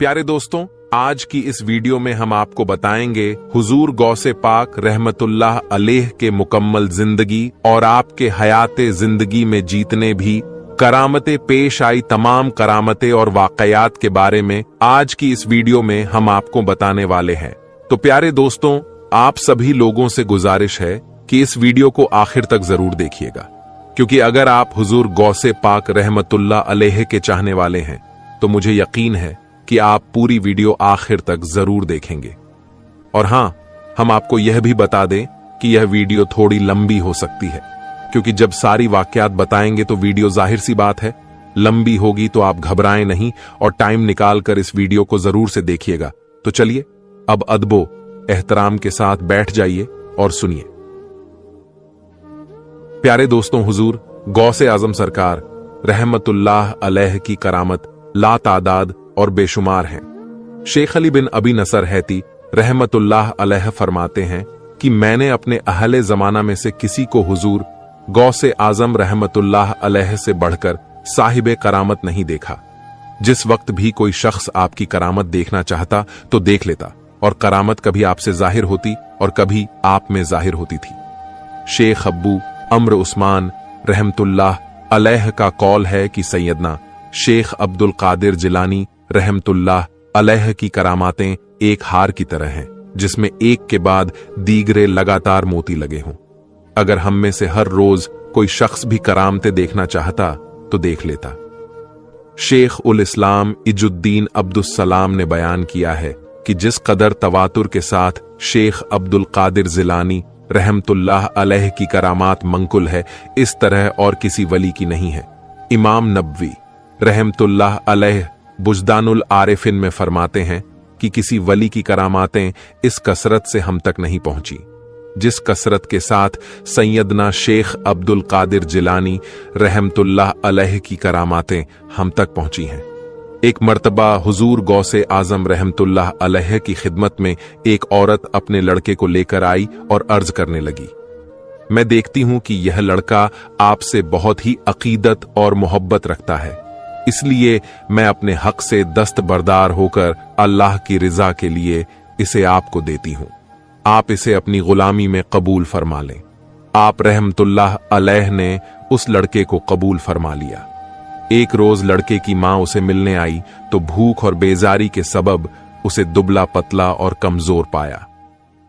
प्यारे दोस्तों, आज की इस वीडियो में हम आपको बताएंगे हुजूर गौसे पाक रहमतुल्लाह अलैह के मुकम्मल जिंदगी और आपके हयाते जिंदगी में जीतने भी करामतें पेश आई तमाम करामतें और वाकयात के बारे में आज की इस वीडियो में हम आपको बताने वाले हैं। तो प्यारे दोस्तों, आप सभी लोगों से गुजारिश है कि इस वीडियो को आखिर तक जरूर देखिएगा, क्योंकि अगर आप हुजूर गौसे पाक रहमतुल्लाह अलैह के चाहने वाले हैं तो मुझे यकीन है कि आप पूरी वीडियो आखिर तक जरूर देखेंगे। और हां, हम आपको यह भी बता दें कि यह वीडियो थोड़ी लंबी हो सकती है, क्योंकि जब सारी वाकयात बताएंगे तो वीडियो जाहिर सी बात है लंबी होगी। तो आप घबराएं नहीं और टाइम निकाल कर इस वीडियो को जरूर से देखिएगा। तो चलिए अब अदबो एहतराम के साथ बैठ जाइए और सुनिए। प्यारे दोस्तों, हुजूर गौसे आजम सरकार रहमतुल्लाह अलैह की करामत ला तादाद और बेशुमार हैं। शेख अली बिन अबी नसर हैती रहमतुल्लाह अलैह फरमाते हैं कि मैंने अपने अहले जमाना में से किसी को हुजूर गौसे आजम रहमतुल्लाह अलैह से बढ़कर साहिबे करामत नहीं देखा। जिस वक्त भी कोई शख्स आपकी करामत देखना चाहता तो देख लेता, और करामत कभी आपसे जाहिर होती और कभी आप में जाहिर होती थी। शेख अब्बू अम्र उस्मान रहमतुल्लाह अलैह का कौल है कि सैयदना शेख अब्दुल कादिर जिलानी रहमतुल्लाह अलैह की करामातें एक हार की तरह हैं, जिसमें एक के बाद दीगरे लगातार मोती लगे हों। अगर हम में से हर रोज कोई शख्स भी करामतें देखना चाहता तो देख लेता। शेख उल इस्लाम इजुद्दीन अब्दुस्सलाम ने बयान किया है कि जिस कदर तवातुर के साथ शेख अब्दुल कादिर जिलानी रहमतुल्लाह अलैह की करामात मंकुल है, इस तरह और किसी वली की नहीं है। इमाम नबवी रहमतुल्लाह अलैह बुजदानुल आरिफिन में फरमाते हैं कि किसी वली की करामातें इस कसरत से हम तक नहीं पहुंची जिस कसरत के साथ सैयदना शेख अब्दुल कादिर जिलानी रहमतुल्लाह अलैह की करामातें हम तक पहुंची हैं। एक मर्तबा हुजूर गौसे आजम रहमतुल्लाह अलैह की खिदमत में एक औरत अपने लड़के को लेकर आई और अर्ज करने लगी, मैं देखती हूं कि यह लड़का आपसे बहुत ही अकीदत और मोहब्बत रखता है, इसलिए मैं अपने हक से दस्तबरदार होकर अल्लाह की रिजा के लिए इसे आपको देती हूं। आप इसे अपनी गुलामी में कबूल फरमा लें। आप रहमतुल्लाह अलैह ने उस लड़के को कबूल फरमा लिया। एक रोज लड़के की मां उसे मिलने आई तो भूख और बेजारी के सबब उसे दुबला पतला और कमजोर पाया।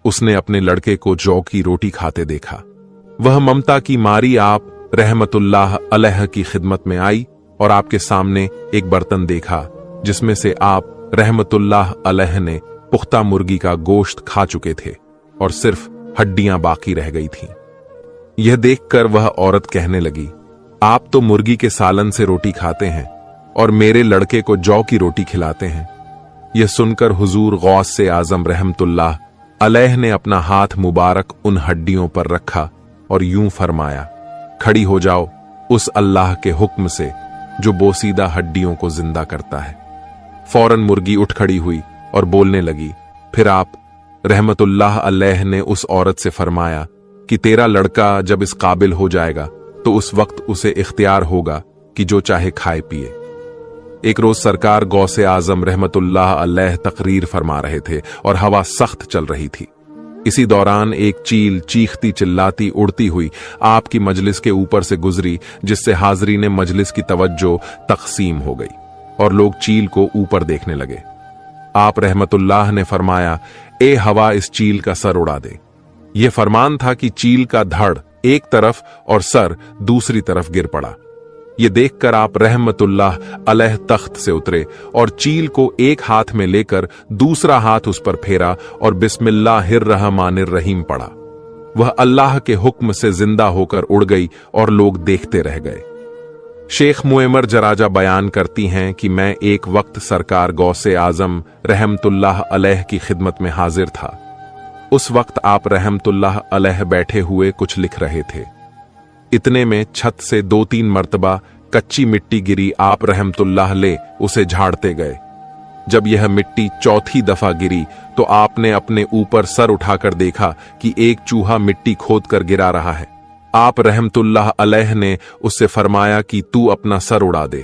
उसने अपने लड़के को जौ की रोटी खाते देखा। वह ममता की मारी आप रहमतुल्लाह अलैह की खिदमत में आई और आपके सामने एक बर्तन देखा जिसमें से आप रहमतुल्लाह अलैह ने पुख्ता मुर्गी का गोश्त खा चुके थे और सिर्फ हड्डियां बाकी रह गई थीं। यह देखकर वह औरत कहने लगी, आप तो मुर्गी के सालन से रोटी खाते हैं और मेरे लड़के को जौ की रोटी खिलाते हैं। यह सुनकर हुजूर गौस से आजम रहमतुल्लाह अलैह ने अपना हाथ मुबारक उन हड्डियों पर रखा और यूं फरमाया, खड़ी हो जाओ उस अल्लाह के हुक्म से जो बोसीदा हड्डियों को जिंदा करता है। फौरन मुर्गी उठ खड़ी हुई और बोलने लगी। फिर आप रहमतुल्लाह अलैह ने उस औरत से फरमाया कि तेरा लड़का जब इस काबिल हो जाएगा तो उस वक्त उसे इख्तियार होगा कि जो चाहे खाए पिए। एक रोज सरकार गौसे आजम रहमतुल्लाह अलैह तकरीर फरमा रहे थे और हवा सख्त चल रही थी। इसी दौरान एक चील चीखती चिल्लाती उड़ती हुई आपकी मजलिस के ऊपर से गुजरी, जिससे हाजरीन मजलिस की तवज्जो तकसीम हो गई और लोग चील को ऊपर देखने लगे। आप रहमतुल्लाह ने फरमाया, ए हवा इस चील का सर उड़ा दे। यह फरमान था कि चील का धड़ एक तरफ और सर दूसरी तरफ गिर पड़ा। ये देखकर आप रहमतुल्लाह अलैह तख्त से उतरे और चील को एक हाथ में लेकर दूसरा हाथ उस पर फेरा और बिस्मिल्लाहिर्रहमानिर्रहीम पढ़ा। वह अल्लाह के हुक्म से जिंदा होकर उड़ गई और लोग देखते रह गए। शेख मुएमर जराजा बयान करती हैं कि मैं एक वक्त सरकार गौसे आजम रहमतुल्लाह अलैह की खिदमत में हाजिर था। उस वक्त आप रहमतुल्लाह अलैह बैठे हुए कुछ लिख रहे थे। इतने में छत से 2-3 मर्तबा कच्ची मिट्टी गिरी। आप रहमतुल्लाह ले उसे झाड़ते गए। जब यह मिट्टी चौथी दफा गिरी तो आपने अपने ऊपर सर उठाकर देखा कि एक चूहा मिट्टी खोद कर गिरा रहा है। आप रहमतुल्लाह अलैह ने उससे फरमाया कि तू अपना सर उड़ा दे।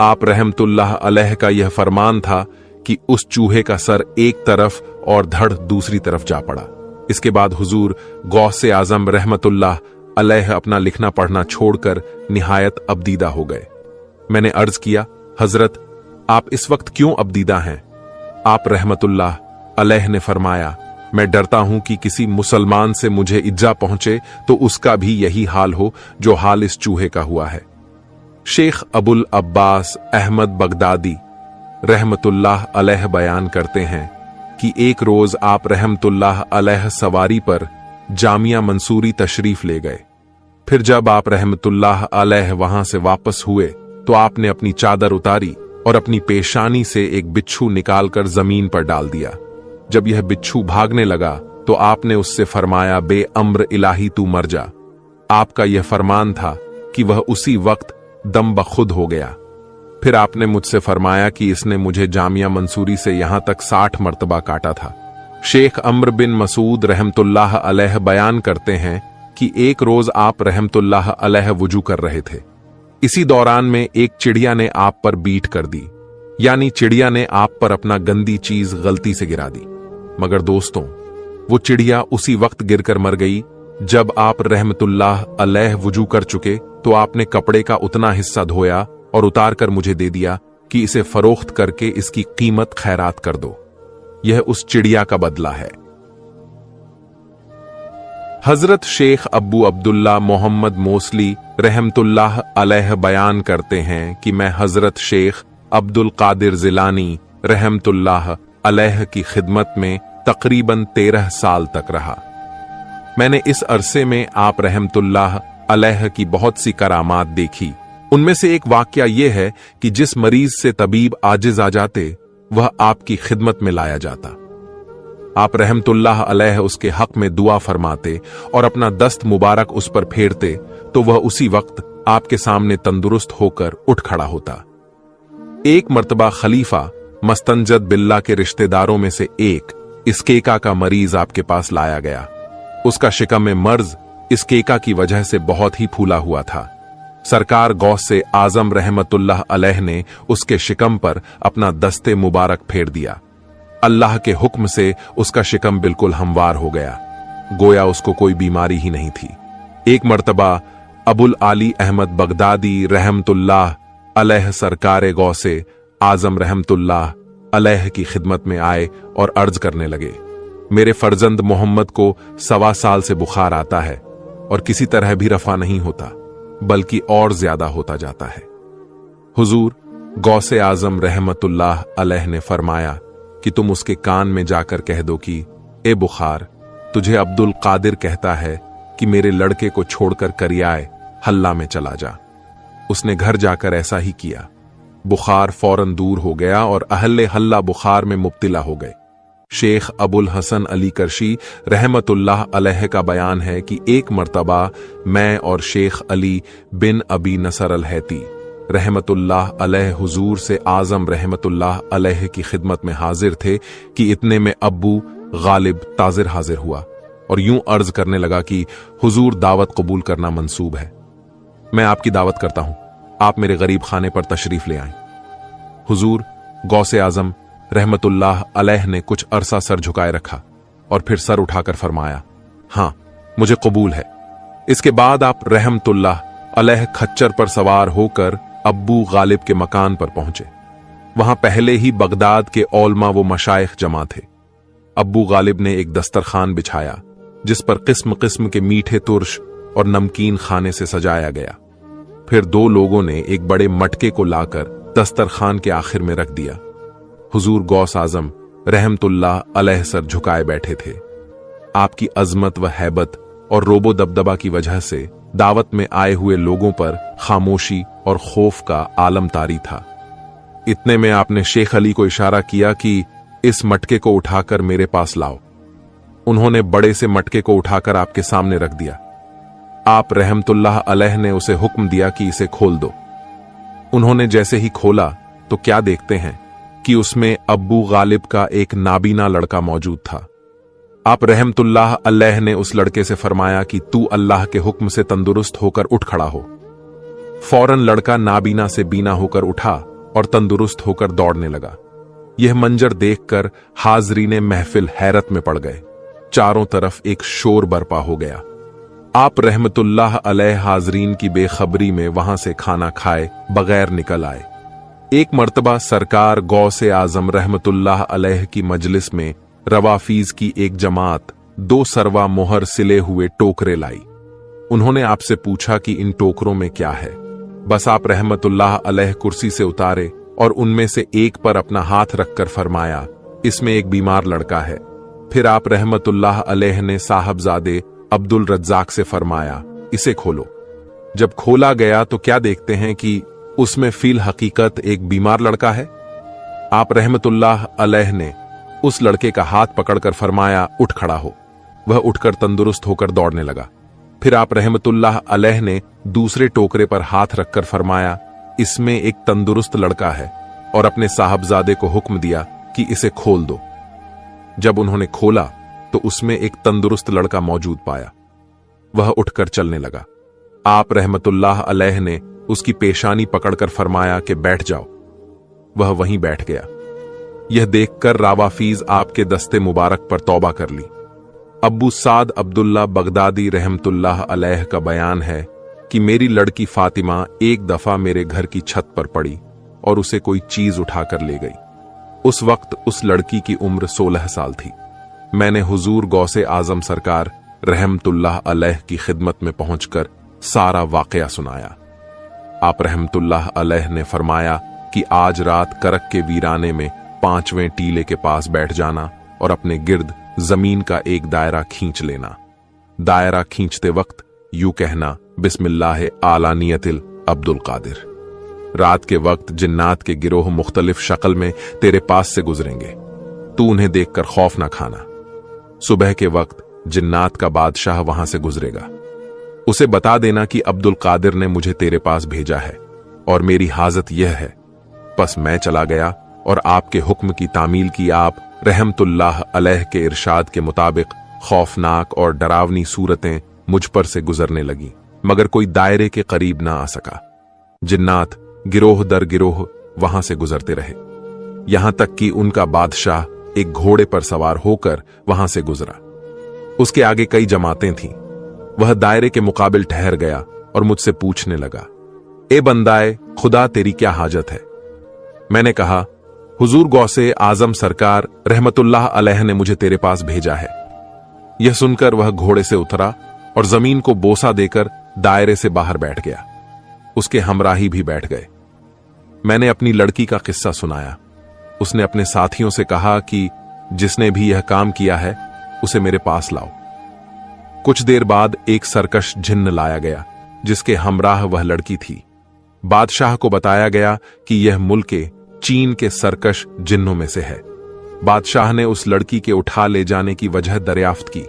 आप रहमतुल्लाह अलैह का यह फरमान था कि उस चूहे का सर एक तरफ और धड़ दूसरी तरफ जा पड़ा। इसके बाद हुजूर गौसे आजम रहमतुल्लाह अलैह अपना लिखना पढ़ना छोड़कर निहायत अबदीदा हो गए। मैंने अर्ज किया, हजरत आप इस वक्त क्यों अबदीदा हैं? आप रहमतुल्लाह अलैह ने फरमाया, मैं डरता हूं कि किसी मुसलमान से मुझे इज्जा पहुंचे तो उसका भी यही हाल हो जो हाल इस चूहे का हुआ है। शेख अबुल अब्बास अहमद बगदादी रहमतुल्लाह अलैह बयान करते हैं कि एक रोज आप रहमतुल्लाह अलैह सवारी पर जामिया मंसूरी तशरीफ ले गए। फिर जब आप रहमतुल्लाह अलैह वहां से वापस हुए तो आपने अपनी चादर उतारी और अपनी पेशानी से एक बिच्छू निकालकर जमीन पर डाल दिया। जब यह बिच्छू भागने लगा तो आपने उससे फरमाया, बे अम्र इलाही तू मर जा। आपका यह फरमान था कि वह उसी वक्त दम बखुद हो गया। फिर आपने मुझसे फरमाया कि इसने मुझे जामिया मंसूरी से यहां तक 60 मर्तबा काटा था। शेख अम्र बिन मसूद रहमतुल्लाह अलैह बयान करते हैं कि एक रोज आप रहमतुल्लाह अलैह वुजू कर रहे थे। इसी दौरान में एक चिड़िया ने आप पर बीट कर दी, यानी चिड़िया ने आप पर अपना गंदी चीज गलती से गिरा दी। मगर दोस्तों, वो चिड़िया उसी वक्त गिरकर मर गई जब आप रहमतुल्लाह अलैह वुजू कर चुके तो आपने कपड़े का उतना हिस्सा धोया और उतार कर मुझे दे दिया कि इसे फरोख्त करके इसकी कीमत खैरात कर दो। यह उस चिड़िया का बदला है। हजरत शेख अब्बू अब्दुल्ला मोहम्मद मोसली रहमतुल्लाह अलैह बयान करते हैं कि मैं हजरत शेख अब्दुल कादिर जिलानी रहमतुल्लाह अलैह की खिदमत में तकरीबन 13 साल तक रहा। मैंने इस अरसे में आप रहमतुल्लाह अलैह की बहुत सी करामात देखी। उनमें से एक वाकया यह है कि जिस मरीज से तबीब आजिज आ जाते वह आपकी खिदमत में लाया जाता। आप रहमतुल्लाह अलैह उसके हक में दुआ फरमाते और अपना दस्त मुबारक उस पर फेरते तो वह उसी वक्त आपके सामने तंदुरुस्त होकर उठ खड़ा होता। एक मर्तबा खलीफा मस्तंजद बिल्ला के रिश्तेदारों में से एक इसकेका का मरीज आपके पास लाया गया। उसका शिकम में मर्ज इसकेका की वजह से बहुत ही फूला हुआ था। सरकार गौसे आजम रहमतुल्लाह अलैह ने उसके शिकम पर अपना दस्ते मुबारक फेर दिया। अल्लाह के हुक्म से उसका शिकम बिल्कुल हमवार हो गया, गोया उसको कोई बीमारी ही नहीं थी। एक मर्तबा अबुल आली अहमद बगदादी रहमतुल्लाह अलैह सरकार गौसे आजम रहमतुल्लाह अलैह की खिदमत में आए और अर्ज करने लगे, मेरे फर्जंद मोहम्मद को 1.25 साल से बुखार आता है और किसी तरह भी रफा नहीं होता, बल्कि और ज्यादा होता जाता है। हुजूर गौसे आजम रहमतुल्लाह अलैह ने फरमाया कि तुम उसके कान में जाकर कह दो कि ए बुखार, तुझे अब्दुल कादिर कहता है कि मेरे लड़के को छोड़कर करियाए हल्ला में चला जा। उसने घर जाकर ऐसा ही किया। बुखार फौरन दूर हो गया और अहले हल्ला बुखार में मुब्तिला हो गए। शेख अबुल हसन अली करशी रहमतुल्लाह अलैह का बयान है कि एक मर्तबा मैं और शेख अली बिन अबी नसर अल हैती रहमतुल्लाह अलैह हुजूर से आजम रहमतुल्लाह अलैह की खिदमत में हाजिर थे कि इतने में अब्बू गालिब ताजिर हाजिर हुआ और यूं अर्ज करने लगा कि हुजूर दावत कबूल करना मंसूब है। मैं आपकी दावत करता हूं, आप मेरे गरीब खाने पर तशरीफ ले आएं। हुजूर गौसे आजम रहमतुल्लाह अलैह ने कुछ अरसा सर झुकाए रखा और फिर सर उठाकर फरमाया, हां मुझे कबूल है। इसके बाद आप रहमतुल्लाह अलैह खच्चर पर सवार होकर अब्बू गालिब के मकान पर पहुंचे। वहां पहले ही बगदाद के औलमा व मशाइख जमा थे। अब्बू गालिब ने एक दस्तरखान बिछाया जिस पर किस्म किस्म के मीठे तुर्श और नमकीन खाने से सजाया गया। फिर 2 लोगों ने एक बड़े मटके को लाकर दस्तरखान के आखिर में रख दिया। हुजूर गौस आजम रहमतुल्लाह अलैह सर झुकाए बैठे थे। आपकी अजमत व हैबत और रोबो दबदबा की वजह से दावत में आए हुए लोगों पर खामोशी और खौफ का आलम तारी था। इतने में आपने शेख अली को इशारा किया कि इस मटके को उठाकर मेरे पास लाओ। उन्होंने बड़े से मटके को उठाकर आपके सामने रख दिया। आप रहमतुल्लाह अलैह ने उसे हुक्म दिया कि इसे खोल दो। उन्होंने जैसे ही खोला तो क्या देखते हैं कि उसमें अब्बू गालिब का एक नाबीना लड़का मौजूद था। आप रहमतुल्लाह अलैह ने उस लड़के से फरमाया कि तू अल्लाह के हुक्म से तंदुरुस्त होकर उठ खड़ा हो। फौरन लड़का नाबीना से बीना होकर उठा और तंदुरुस्त होकर दौड़ने लगा। यह मंजर देखकर हाजरीने महफिल हैरत में पड़ गए। चारों तरफ एक शोर बरपा हो गया। आप रहमतुल्लाह अलैह हाजरीन की बेखबरी में वहां से खाना खाए बगैर निकल आए। एक मर्तबा सरकार गौसे आजम रहमतुल्लाह अलैह की मजलिस में रवाफीज की एक जमात 2 सरवा मोहर सिले हुए टोकरे लाई। उन्होंने आपसे पूछा कि इन टोकरों में क्या है। बस आप रहमतुल्लाह अलैह कुर्सी से उतारे और उनमें से एक पर अपना हाथ रखकर फरमाया, इसमें एक बीमार लड़का है। फिर आप रहमतुल्लाह अलैह ने साहबजादे अब्दुल रज्जाक से फरमाया, इसे खोलो। जब खोला गया तो क्या देखते हैं कि उसमें फील हकीकत एक बीमार लड़का है। आप रहमतुल्लाह अलैह ने उस लड़के का हाथ पकड़कर फरमाया, उठ खड़ा हो। वह उठकर तंदुरुस्त होकर दौड़ने लगा। फिर आप रहमतुल्लाह अलैह ने दूसरे टोकरे पर हाथ रखकर फरमाया, इसमें एक तंदुरुस्त लड़का है, और अपने साहबजादे को हुक्म दिया कि इसे खोल दो। जब उन्होंने खोला तो उसमें एक तंदुरुस्त लड़का मौजूद पाया। वह उठकर चलने लगा। आप रहमतुल्लाह अलैह ने उसकी पेशानी पकड़कर फरमाया कि बैठ जाओ। वह वहीं बैठ गया। यह देखकर रावाफीज आपके दस्ते मुबारक पर तौबा कर ली। अब्बू साद अब्दुल्ला बगदादी रहमतुल्लाह अलैह का बयान है कि मेरी लड़की फातिमा एक दफा मेरे घर की छत पर पड़ी और उसे कोई चीज उठाकर ले गई। उस वक्त उस लड़की की उम्र 16 साल थी। मैंने हुजूर गौसे आजम सरकार रहमतुल्लाह अलैह की खिदमत में पहुंचकर सारा वाकया सुनाया। आप रहमतुल्लाह अलैह ने फरमाया कि आज रात करक के वीराने में 5वें टीले के पास बैठ जाना और अपने गिर्द जमीन का एक दायरा खींच लेना। दायरा खींचते वक्त यूं कहना, बिस्मिल्लाह आला नियतिल अब्दुल कादिर। रात के वक्त जिन्नात के गिरोह मुख्तलिफ शक्ल में तेरे पास से गुजरेंगे। तू उन्हें देखकर खौफ ना खाना। सुबह के वक्त जिन्नात का बादशाह वहां से गुजरेगा। उसे बता देना कि अब्दुल कादिर ने मुझे तेरे पास भेजा है और मेरी हाजत यह है। बस मैं चला गया और आपके हुक्म की तामील की। आप रहमतुल्लाह अलैह के इरशाद के मुताबिक खौफनाक और डरावनी सूरतें मुझ पर से गुजरने लगी, मगर कोई दायरे के करीब ना आ सका। जिन्नात गिरोह दर गिरोह वहां से गुजरते रहे, यहां तक कि उनका बादशाह एक घोड़े पर सवार होकर वहां से गुजरा। उसके आगे कई जमातें थीं। वह दायरे के मुकाबिल ठहर गया और मुझसे पूछने लगा, ए बंदाए खुदा, तेरी क्या हाजत है? मैंने कहा, हुजूर गौसे आजम सरकार रहमतुल्लाह अलैह ने मुझे तेरे पास भेजा है। यह सुनकर वह घोड़े से उतरा और जमीन को बोसा देकर दायरे से बाहर बैठ गया। उसके हमराही भी बैठ गए। मैंने अपनी लड़की का किस्सा सुनाया। उसने अपने साथियों से कहा कि जिसने भी यह काम किया है उसे मेरे पास लाओ। कुछ देर बाद एक सरकश जिन्न लाया गया जिसके हमराह वह लड़की थी। बादशाह को बताया गया कि यह मुल्के चीन के सरकश जिन्नों में से है। बादशाह ने उस लड़की के उठा ले जाने की वजह दरियाफ्त की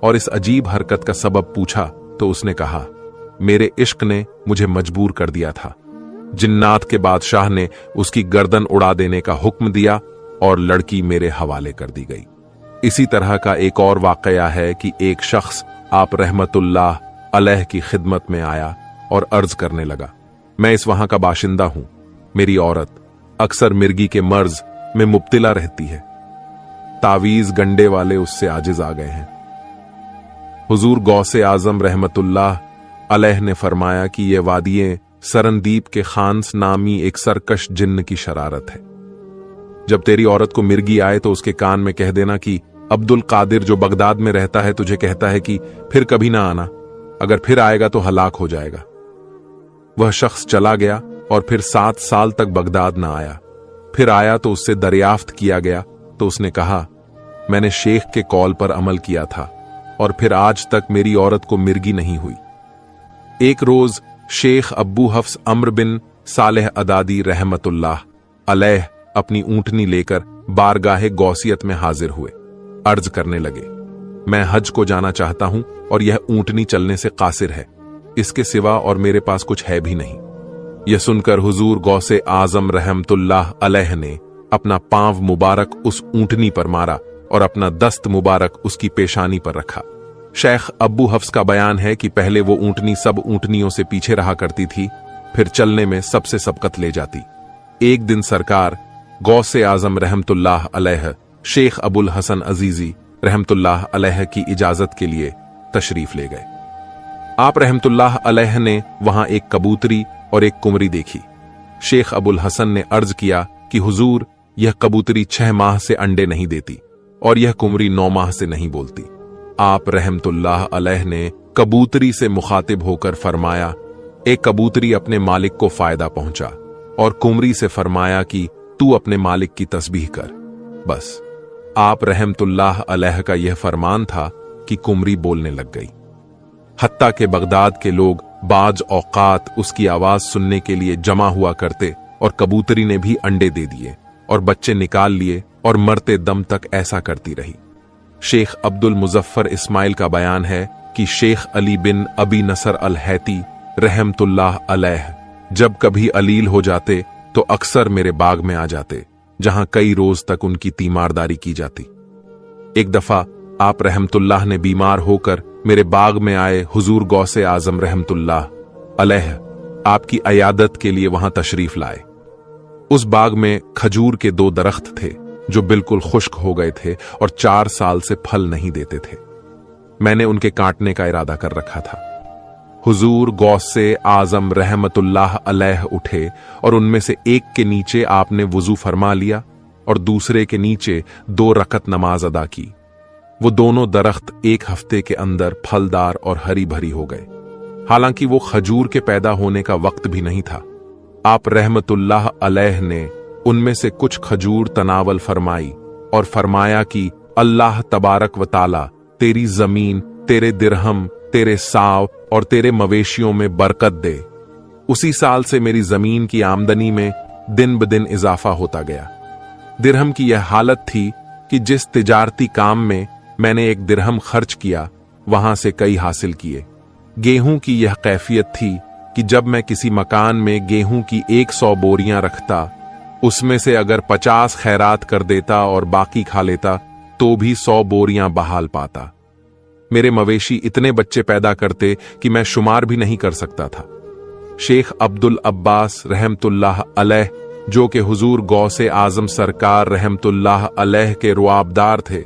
और इस अजीब हरकत का सबब पूछा तो उसने कहा, मेरे इश्क ने मुझे मजबूर कर दिया था। जिन्नात के बादशाह ने उसकी गर्दन उड़ा देने का हुक्म दिया और लड़की मेरे हवाले कर दी गई। इसी तरह का एक और वाकया है कि एक शख्स आप रहमतुल्लाह अलैह की खिदमत में आया और अर्ज करने लगा, मैं इस वहां का बाशिंदा हूं। मेरी औरत अक्सर मिर्गी के मर्ज में मुब्तिला रहती है। तावीज गंडे वाले उससे आजिज आ गए हैं। हुजूर गौसे आजम रहमतुल्लाह अलैह ने फरमाया कि यह वादिये सरनदीप के खान्स नामी एक सरकश जिन्न की शरारत है। जब तेरी औरत को मिर्गी आए तो उसके कान में कह देना कि अब्दुल कादिर जो बगदाद में रहता है तुझे कहता है कि फिर कभी ना आना, अगर फिर आएगा तो हलाक हो जाएगा। वह शख्स चला गया और फिर 7 साल तक बगदाद ना आया। फिर आया तो उससे दरियाफ्त किया गया तो उसने कहा, मैंने शेख के कॉल पर अमल किया था और फिर आज तक मेरी औरत को मिर्गी नहीं हुई। एक रोज शेख अब्बू हफ्स अम्र बिन सालेह अदादी रहमतुल्लाह अलैह अपनी ऊंटनी लेकर बारगाहे गौसियत में हाजिर हुए। अर्ज करने लगे, मैं हज को जाना चाहता हूं और यह ऊंटनी चलने से कासिर है। इसके सिवा और मेरे पास कुछ है भी नहीं। यह सुनकर हुजूर गौसे आजम रहमतुल्लाह अलैह ने अपना पांव मुबारक उस ऊंटनी पर मारा और अपना दस्त मुबारक उसकी पेशानी पर रखा। शेख अब्बू हफ्स का बयान है कि पहले वो ऊंटनी सब ऊंटनियों से पीछे रहा करती थी, फिर चलने में सबसे सबकत ले जाती। एक दिन सरकार गौसे आजम रहमतुल्लाह अलैह शेख अबुल हसन अजीजी रहमतुल्लाह अलैह की इजाजत के लिए तशरीफ ले गए। आप रहमतुल्लाह अलैह ने वहां एक कबूतरी और एक कुमरी देखी। शेख अबुल हसन ने अर्ज किया कि हुजूर, यह कबूतरी 6 माह से अंडे नहीं देती और यह कुमरी 9 माह से नहीं बोलती। आप रहमतुल्लाह अलैह ने कबूतरी से मुखातिब होकर फरमाया, एक कबूतरी अपने मालिक को फायदा पहुंचा, और कुमरी से फरमाया कि तू अपने मालिक की तस्बीह कर। बस आप रहमतुल्लाह अलैह का यह फरमान था कि कुमरी बोलने लग गई। हत्ता के बगदाद के लोग बाज औकात उसकी आवाज सुनने के लिए जमा हुआ करते, और कबूतरी ने भी अंडे दे दिए और बच्चे निकाल लिए और मरते दम तक ऐसा करती रही। शेख अब्दुल मुजफ्फर इस्माइल का बयान है कि शेख अली बिन अबी नसर अल हैती रहमतुल्लाह अलैह जब कभी अलील हो जाते तो अक्सर मेरे बाग में आ जाते, जहां कई रोज तक उनकी तीमारदारी की जाती। एक दफा आप रहमतुल्लाह ने बीमार होकर मेरे बाग में आए हुजूर गौसे आजम रहमतुल्लाह अलैह आपकी अयादत के लिए वहां तशरीफ लाए। उस बाग में खजूर के 2 दरख्त थे जो बिल्कुल खुश्क हो गए थे और 4 साल से फल नहीं देते थे। मैंने उनके काटने का इरादा कर रखा था। हुजूर गौसे आजम रहमतुल्लाह अलैह उठे और उनमें से एक के नीचे आपने वुजू फरमा लिया और दूसरे के नीचे 2 रकत नमाज अदा की। वो दोनों दरख्त 1 हफ्ते के अंदर फलदार और हरी भरी हो गए। हालांकि वो खजूर के पैदा होने का वक्त भी नहीं था। आप रहमतुल्लाह अलैह ने उनमें से कुछ खजूर तनावल फरमाई और फरमाया कि अल्लाह तबारक व ताला तेरी जमीन, तेरे दिरहम, तेरे साव और तेरे मवेशियों में बरकत दे। उसी साल से मेरी जमीन की आमदनी में दिन ब दिन इजाफा होता गया। दिरहम की यह हालत थी कि जिस तिजारती काम में मैंने 1 दिरहम खर्च किया, वहां से कई हासिल किए। गेहूं की यह कैफियत थी कि जब मैं किसी मकान में गेहूं की 100 बोरियां रखता, उसमें से अगर 50 खैरात कर देता और बाकी खा लेता तो भी 100 बोरियां बहाल पाता। मेरे मवेशी इतने बच्चे पैदा करते कि मैं शुमार भी नहीं कर सकता था। शेख अब्दुल अब्बास रहमतुल्लाह अलैह, जो कि हुजूर गौसे आजम सरकार रहमतुल्लाह अलैह के रुआबदार थे,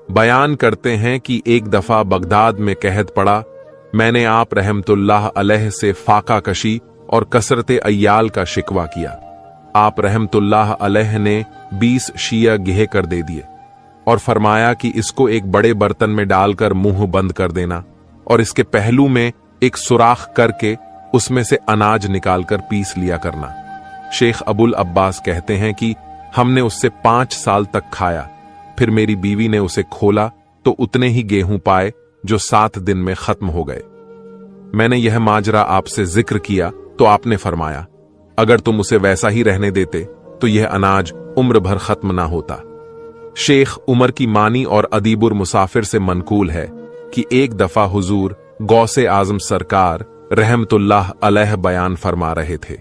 बयान करते हैं कि एक दफा बगदाद में कहत पड़ा, मैंने आप रहमतुल्लाह अलैह से फाका कशी और कसरते अय्याल का शिकवा किया। आप रहमतुल्लाह अलैह ने 20 शिया गेह कर दे दिए और फरमाया कि इसको एक बड़े बर्तन में डालकर मुंह बंद कर देना और इसके पहलू में एक सुराख करके उसमें से अनाज निकालकर पीस लिया करना। शेख अबुल अब्बास कहते हैं कि हमने उससे 5 साल तक खाया। फिर मेरी बीवी ने उसे खोला तो उतने ही गेहूं पाए जो 7 दिन में खत्म हो गए। मैंने यह माजरा आपसे जिक्र किया तो आपने फरमाया, अगर तुम उसे वैसा ही रहने देते तो यह अनाज उम्र भर खत्म ना होता। शेख उमर की मानी और अदीबुर मुसाफिर से मनकूल है कि एक दफा हुजूर गौसे आजम सरकार रहमतुल्लाह अलैह बयान फरमा रहे थे।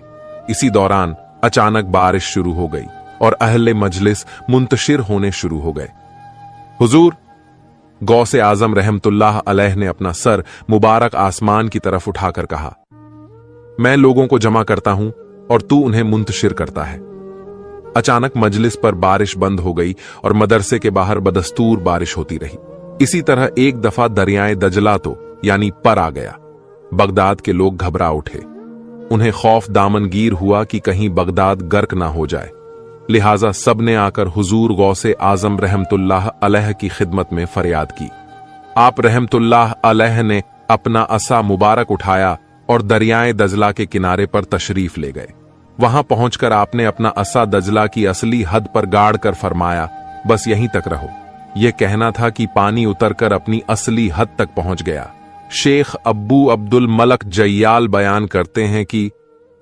इसी दौरान अचानक बारिश शुरू हो गई और अहले मजलिस मुंतशिर होने शुरू हो गए। हुजूर गौसे आजम रहमतुल्लाह अलैह ने अपना सर मुबारक आसमान की तरफ उठाकर कहा, मैं लोगों को जमा करता हूं और तू उन्हें मुंतशिर करता है। अचानक मजलिस पर बारिश बंद हो गई और मदरसे के बाहर बदस्तूर बारिश होती रही। इसी तरह एक दफा दरियाए दजला तो यानी पर आ गया। बगदाद के लोग घबरा उठे। उन्हें खौफ दामनगीर हुआ कि कहीं बगदाद गर्क ना हो जाए। लिहाजा सबने आकर हुजूर गौसे आजम रहमतुल्लाह अलैह की खिदमत में फरियाद की। आप रहमतुल्लाह अलैह ने अपना असा मुबारक उठाया और दरियाए दजला के किनारे पर तशरीफ ले गए। वहां पहुंचकर आपने अपना असा दजला की असली हद पर गाड़ कर फरमाया, बस यहीं तक रहो। यह कहना था कि पानी उतरकर अपनी असली हद तक पहुंच गया। शेख अब्बू अब्दुल मलक जय्याल बयान करते हैं कि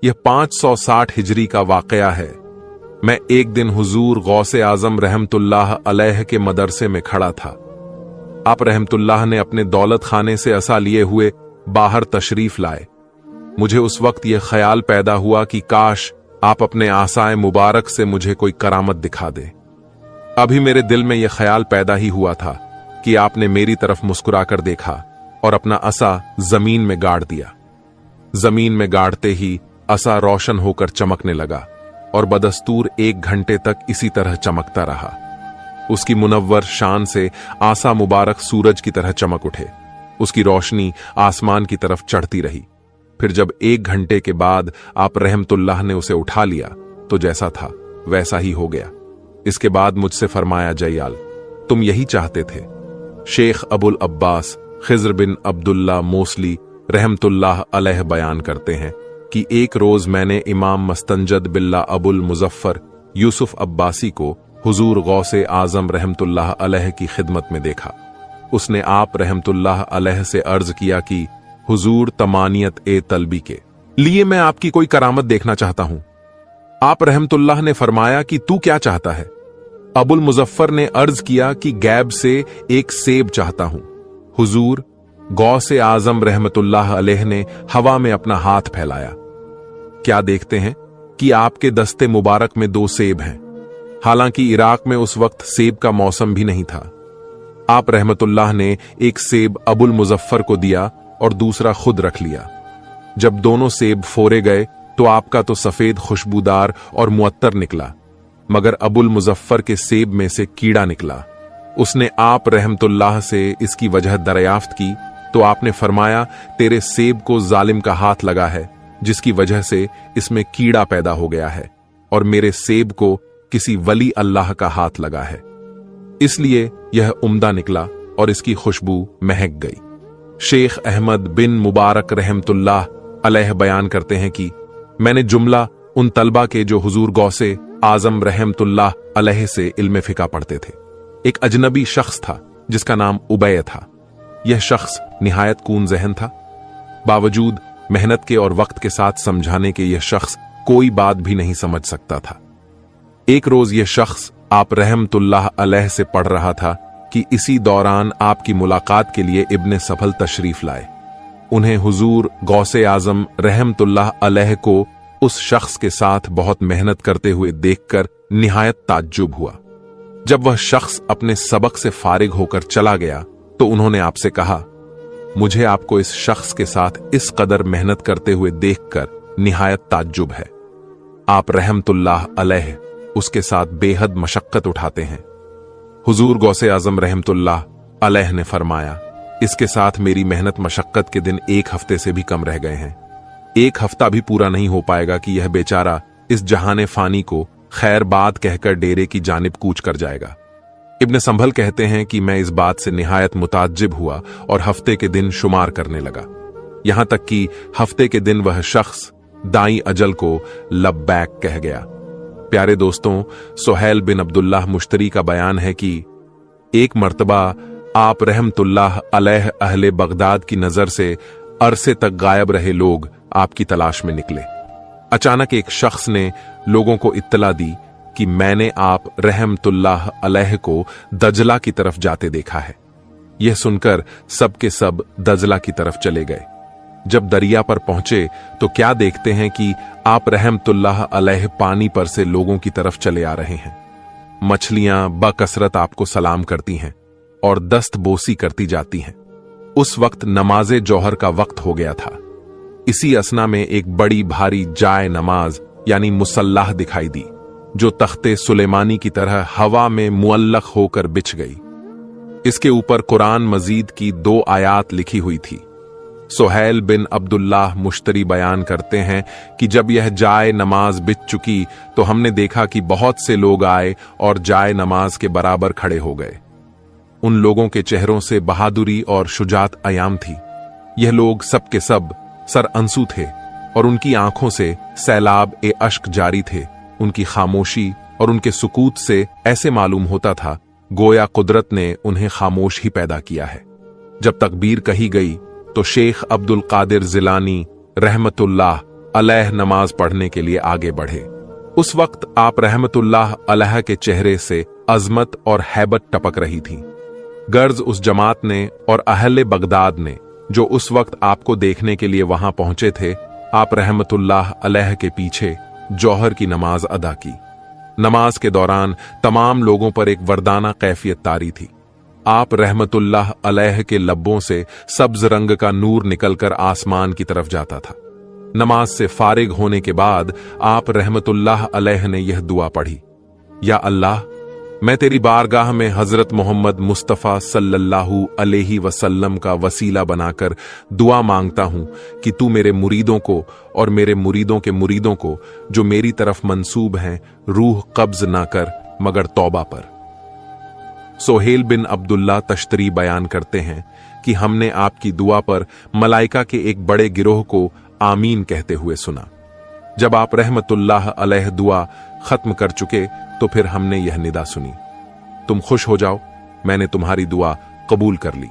यह 560 हिजरी का वाकया है। मैं एक दिन हुजूर गौसे आजम रहमतुल्लाह अलैह के मदरसे में खड़ा था। आप रहमतुल्लाह ने अपने दौलत खाने से असा लिए हुए बाहर तशरीफ लाए। मुझे उस वक्त यह ख्याल पैदा हुआ कि काश आप अपने आसाए मुबारक से मुझे कोई करामत दिखा दे। अभी मेरे दिल में यह ख्याल पैदा ही हुआ था कि आपने मेरी तरफ मुस्कुराकर देखा और अपना असा जमीन में गाड़ दिया। जमीन में गाड़ते ही असा रोशन होकर चमकने लगा और बदस्तूर 1 घंटे तक इसी तरह चमकता रहा। उसकी मुनव्वर शान से आसा मुबारक सूरज की तरह चमक उठे। उसकी रोशनी आसमान की तरफ चढ़ती रही। फिर जब 1 घंटे के बाद आप रहमतुल्लाह ने उसे उठा लिया तो जैसा था वैसा ही हो गया। इसके बाद मुझसे फरमाया, जयाल, तुम यही चाहते थे। शेख अबुल अब्बास खिज्र बिन अब्दुल्ला मोसली रहमतुल्लाह अलैह बयान करते हैं कि एक रोज मैंने इमाम मस्तंजद बिल्ला अबुल मुजफ्फर यूसुफ अब्बासी को हुजूर गौसे आजम रहमतुल्लाह अलैह की खिदमत में देखा। उसने आप रहमतुल्लाह अलैह से अर्ज किया कि हुजूर तमानियत ए तलबी के लिए मैं आपकी कोई करामत देखना चाहता हूं। आप रहमतुल्लाह ने फरमाया कि तू क्या चाहता है? अबुल मुजफ्फर ने अर्ज किया कि गैब से एक सेब चाहता हूं। हुजूर गौसे आजम रहमतुल्लाह अलैह ने हवा में अपना हाथ फैलाया। क्या देखते हैं कि आपके दस्ते मुबारक में 2 सेब हैं। हालांकि इराक में उस वक्त सेब का मौसम भी नहीं था। आप रहमतुल्लाह ने एक सेब अबुल मुजफ्फर को दिया और दूसरा खुद रख लिया। जब दोनों सेब फोरे गए तो आपका तो सफेद खुशबूदार और मुअत्तर निकला, मगर अबुल मुजफ्फर के सेब में से कीड़ा निकला। उसने आप रहमतुल्लाह से इसकी वजह दरियाफ्त की तो आपने फरमाया, तेरे सेब को जालिम का हाथ लगा है, जिसकी वजह से इसमें कीड़ा पैदा हो गया है, और मेरे सेब को किसी वली अल्लाह का हाथ लगा है, इसलिए यह उम्दा निकला और इसकी खुशबू महक गई। शेख अहमद बिन मुबारक रहमतुल्लाह अलैह बयान करते हैं कि मैंने जुमला उन तलबा के जो हुजूर गौसे आजम रहमतुल्लाह अलैह से इल्म फिका पढ़ते थे। एक अजनबी शख्स था जिसका नाम उबय था। यह शख्स निहायत कून जहन था। बावजूद मेहनत के और वक्त के साथ समझाने के यह शख्स कोई बात भी नहीं समझ सकता था। एक रोज यह शख्स आप रहमतुल्लाह अलैह से पढ़ रहा था कि इसी दौरान आपकी मुलाकात के लिए इब्ने सफल तशरीफ लाए। उन्हें हुजूर गौसे आजम रहमतुल्लाह अलैह को उस शख्स के साथ बहुत मेहनत करते हुए देखकर निहायत ताज्जुब हुआ। जब वह शख्स अपने सबक से फारिग होकर चला गया तो उन्होंने आपसे कहा, मुझे आपको इस शख्स के साथ इस कदर मेहनत करते हुए देखकर निहायत ताज्जुब है। आप रहमतुल्लाह अलैह उसके साथ बेहद मशक्कत उठाते हैं। हुजूर गौसे आजम रहमतुल्लाह अलैह ने फरमाया, इसके साथ मेरी मेहनत मशक्कत के दिन 1 हफ्ते से भी कम रह गए हैं। 1 हफ्ता भी पूरा नहीं हो पाएगा कि यह बेचारा इस जहाने फानी को खैर बात कहकर डेरे की जानिब कूच कर जाएगा। इब्ने संभल कहते हैं कि मैं इस बात से निहायत मुताज्जिब हुआ और हफ्ते के दिन शुमार करने लगा। यहां तक कि हफ्ते के दिन वह शख्स दाई अजल को लब्बैक कह गया। प्यारे दोस्तों, सुहैल बिन अब्दुल्लाह मुश्तरी का बयान है कि एक मर्तबा आप रहमतुल्लाह अलैह अहले बगदाद की नजर से अरसे तक गायब रहे लोग आपकी तलाश में निकले। अचानक एक शख्स ने लोगों को इत्तला दी कि मैंने आप रहमतुल्लाह अलैह को दजला की तरफ जाते देखा है। यह सुनकर सब के सब दजला की तरफ चले गए। जब दरिया पर पहुंचे तो क्या देखते हैं कि आप रहमतुल्लाह अलैह पानी पर से लोगों की तरफ चले आ रहे हैं। मछलियां बकसरत आपको सलाम करती हैं और दस्त बोसी करती जाती हैं। उस वक्त नमाजे जौहर का वक्त हो गया था। इसी असना में एक बड़ी भारी जाए नमाज यानी मुसल्लाह दिखाई दी, जो तख्ते सुलेमानी की तरह हवा में मुअल्लक होकर बिछ गई। इसके ऊपर कुरान मजीद की 2 आयात लिखी हुई थी। सुहैल बिन अब्दुल्लाह मुश्तरी बयान करते हैं कि जब यह जाए नमाज बिछ चुकी तो हमने देखा कि बहुत से लोग आए और जाए नमाज के बराबर खड़े हो गए। उन लोगों के चेहरों से बहादुरी और शुजात अयाम थी। यह लोग सब के सब सर अंसू थे और उनकी आंखों से सैलाब ए अश्क जारी थे। उनकी खामोशी और उनके सुकूत से ऐसे मालूम होता था गोया कुदरत ने उन्हें खामोश ही पैदा किया है। जब तकबीर कही गई तो शेख अब्दुल कादिर जिलानी रहमतुल्लाह अलैह नमाज पढ़ने के लिए आगे बढ़े। उस वक्त आप रहमतुल्लाह अलैह के चेहरे से अजमत और हैबत टपक रही थी। गर्ज उस जमात ने और अहले बगदाद ने जो उस वक्त आपको देखने के लिए वहां पहुंचे थे, आप रहमतुल्लाह अलैह के पीछे जौहर की नमाज अदा की। नमाज के दौरान तमाम लोगों पर एक वरदाना कैफियत तारी थी। आप रहमतुल्लाह अलैह के लब्बों से सब्ज रंग का नूर निकलकर आसमान की तरफ जाता था। नमाज से फारिग होने के बाद आप रहमतुल्लाह अलैह ने यह दुआ पढ़ी, या अल्लाह, मैं तेरी बारगाह में हजरत मोहम्मद मुस्तफ़ा सल्लल्लाहु अलैहि वसल्लम का वसीला बनाकर दुआ मांगता हूं कि तू मेरे मुरीदों को और मेरे मुरीदों के मुरीदों को जो मेरी तरफ मंसूब हैं रूह कब्ज ना कर मगर तौबा पर। सोहेल बिन अब्दुल्ला तश्तरी बयान करते हैं कि हमने आपकी दुआ पर मलाइका के एक बड़े गिरोह को आमीन कहते हुए सुना। जब आप रहमतुल्लाह अलैह दुआ खत्म कर चुके तो फिर हमने यह निदा सुनी, तुम खुश हो जाओ, मैंने तुम्हारी दुआ कबूल कर ली।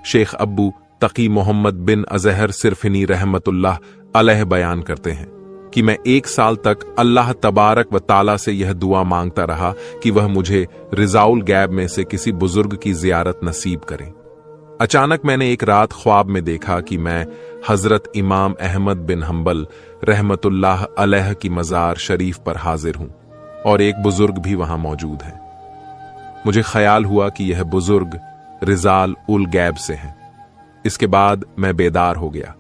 शेख अब्बू तकी मोहम्मद बिन अजहर सिरफिनी रहमतुल्लाह अलैह बयान करते हैं कि मैं 1 साल तक अल्लाह तबारक व ताला से यह दुआ मांगता रहा कि वह मुझे रिजाउल गैब में से किसी बुजुर्ग की जियारत नसीब करें। अचानक मैंने एक रात ख्वाब में देखा कि मैं हजरत इमाम अहमद बिन हंबल रहमतुल्लाह अलैह की मजार शरीफ पर हाजिर हूं और एक बुजुर्ग भी वहां मौजूद है। मुझे ख्याल हुआ कि यह बुजुर्ग रिजाल उल गैब से हैं। इसके बाद मैं बेदार हो गया।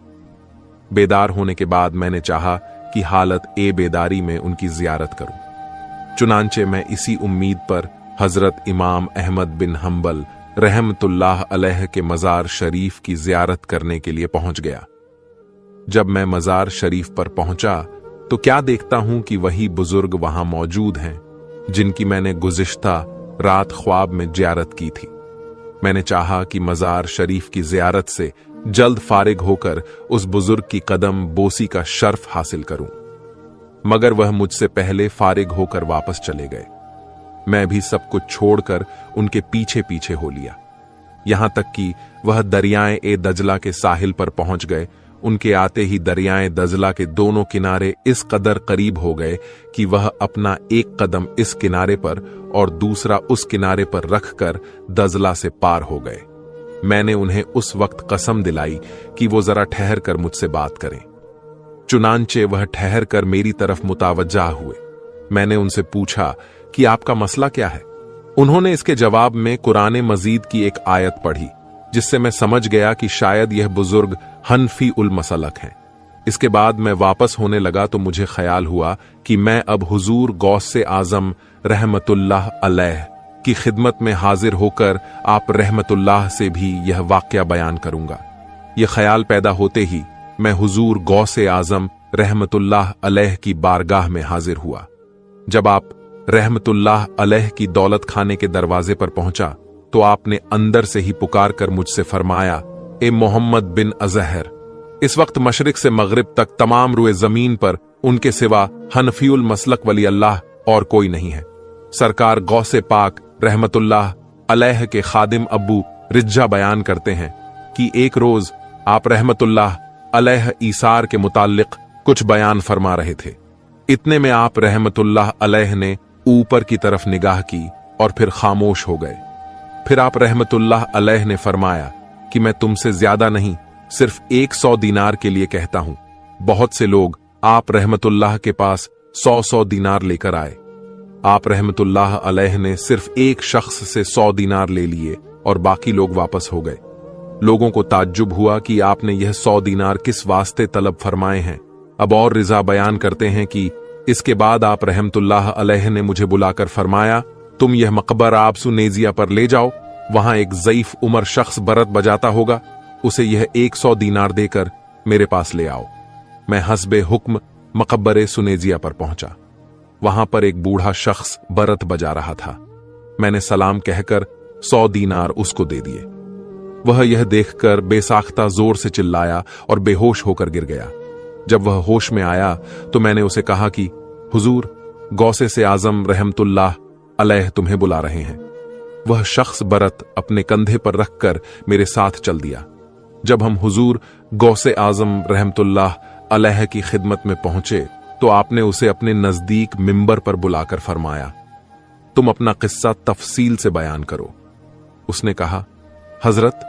बेदार होने के बाद मैंने चाहा कि हालत ए बेदारी में उनकी जियारत करूं। चुनांचे मैं इसी उम्मीद पर हजरत इमाम अहमद बिन हंबल रहमतुल्लाह अलैह के मजार शरीफ की जियारत करने के लिए पहुंच गया। जब मैं मजार शरीफ पर पहुंचा तो क्या देखता हूं कि वही बुजुर्ग वहां मौजूद हैं जिनकी मैंने गुज़िश्ता रात ख्वाब में जियारत की थी। मैंने चाहा कि मजार शरीफ की जियारत से जल्द फारिग होकर उस बुजुर्ग की कदम बोसी का शर्फ हासिल करूं, मगर वह मुझसे पहले फारिग होकर वापस चले गए। मैं भी सब कुछ छोड़कर उनके पीछे पीछे हो लिया, यहां तक कि वह दरियाए ए दजला के साहिल पर पहुंच गए। उनके आते ही दरियाए दजला के दोनों किनारे इस कदर करीब हो गए कि वह अपना एक कदम इस किनारे पर और दूसरा उस किनारे पर रखकर दजला से पार हो गए। मैंने उन्हें उस वक्त कसम दिलाई कि वो जरा ठहर कर मुझसे बात करें। चुनांचे वह ठहर कर मेरी तरफ मुतावज्जा हुए। मैंने उनसे पूछा कि आपका मसला क्या है। उन्होंने इसके जवाब में कुरान मजीद की एक आयत पढ़ी, जिससे मैं समझ गया कि शायद यह बुजुर्ग हनफी उल मसलक हैं। इसके बाद मैं वापस होने लगा तो मुझे ख्याल हुआ कि मैं अब हुजूर गौसे आजम रहमतुल्लाह अलैह की खिदमत में हाजिर होकर आप रहमतुल्लाह से भी यह वाकया बयान करूंगा। यह ख्याल पैदा होते ही मैं हुजूर गौसे आजम रहमतुल्लाह अलैह की बारगाह में हाजिर हुआ। जब आप रहमतुल्लाह अलैह की दौलत खाने के दरवाजे पर पहुंचा तो आपने अंदर से ही पुकार कर मुझसे फरमाया, ए मोहम्मद बिन अजहर। इस वक्त मशरिक से मगरिब तक तमाम रुए जमीन पर उनके सिवा हनफीउल मसलक वली अल्लाह और कोई नहीं है। सरकार गौसे पाक रहमतुल्लाह अलैह के खादिम अब्बू रिज्जा बयान करते हैं कि एक रोज आप रहमतुल्लाह अलैह ईसार के मुताल्लिक कुछ बयान फरमा रहे थे। इतने में आप रहमतुल्लाह अलैह ने ऊपर की तरफ निगाह की और फिर खामोश हो गए। फिर आप रहमतुल्लाह अलैह ने फरमाया कि मैं तुमसे ज्यादा नहीं, सिर्फ 100 दीनार के लिए कहता हूं। बहुत से लोग आप रहमतुल्लाह के पास 100 दीनार लेकर आए। आप रहमतुल्लाह अलैह ने सिर्फ एक शख्स से 100 दीनार ले लिए और बाकी लोग वापस हो गए। लोगों को ताज्जुब हुआ कि आपने यह 100 दीनार किस वास्ते तलब फरमाए हैं। अब और रिजा बयान करते हैं कि इसके बाद आप रहमतुल्लाह अलैह ने मुझे बुलाकर फरमाया, तुम यह मकबर आबसु नेजिया पर ले जाओ, वहां एक ज़ईफ उमर शख्स बरत बजाता होगा, उसे यह 100 दीनार देकर मेरे पास ले आओ। मैं हस्बे हुक्म मकबरे सुनेजिया पर पहुंचा। वहां पर एक बूढ़ा शख्स बरत बजा रहा था। मैंने सलाम कहकर 100 दीनार उसको दे दिए। वह यह देखकर बेसाख्ता जोर से चिल्लाया और बेहोश होकर गिर गया। जब वह होश में आया तो मैंने उसे कहा कि हुजूर, गौसे से आजम रहमतुल्लाह अलैह तुम्हें बुला रहे हैं। वह शख्स बरत अपने कंधे पर रखकर मेरे साथ चल दिया। जब हम हुजूर गौसे आजम रहमतुल्लाह अलैह की खिदमत में पहुंचे तो आपने उसे अपने नजदीक मिंबर पर बुलाकर फरमाया, तुम अपना किस्सा तफसील से बयान करो। उसने कहा, हजरत,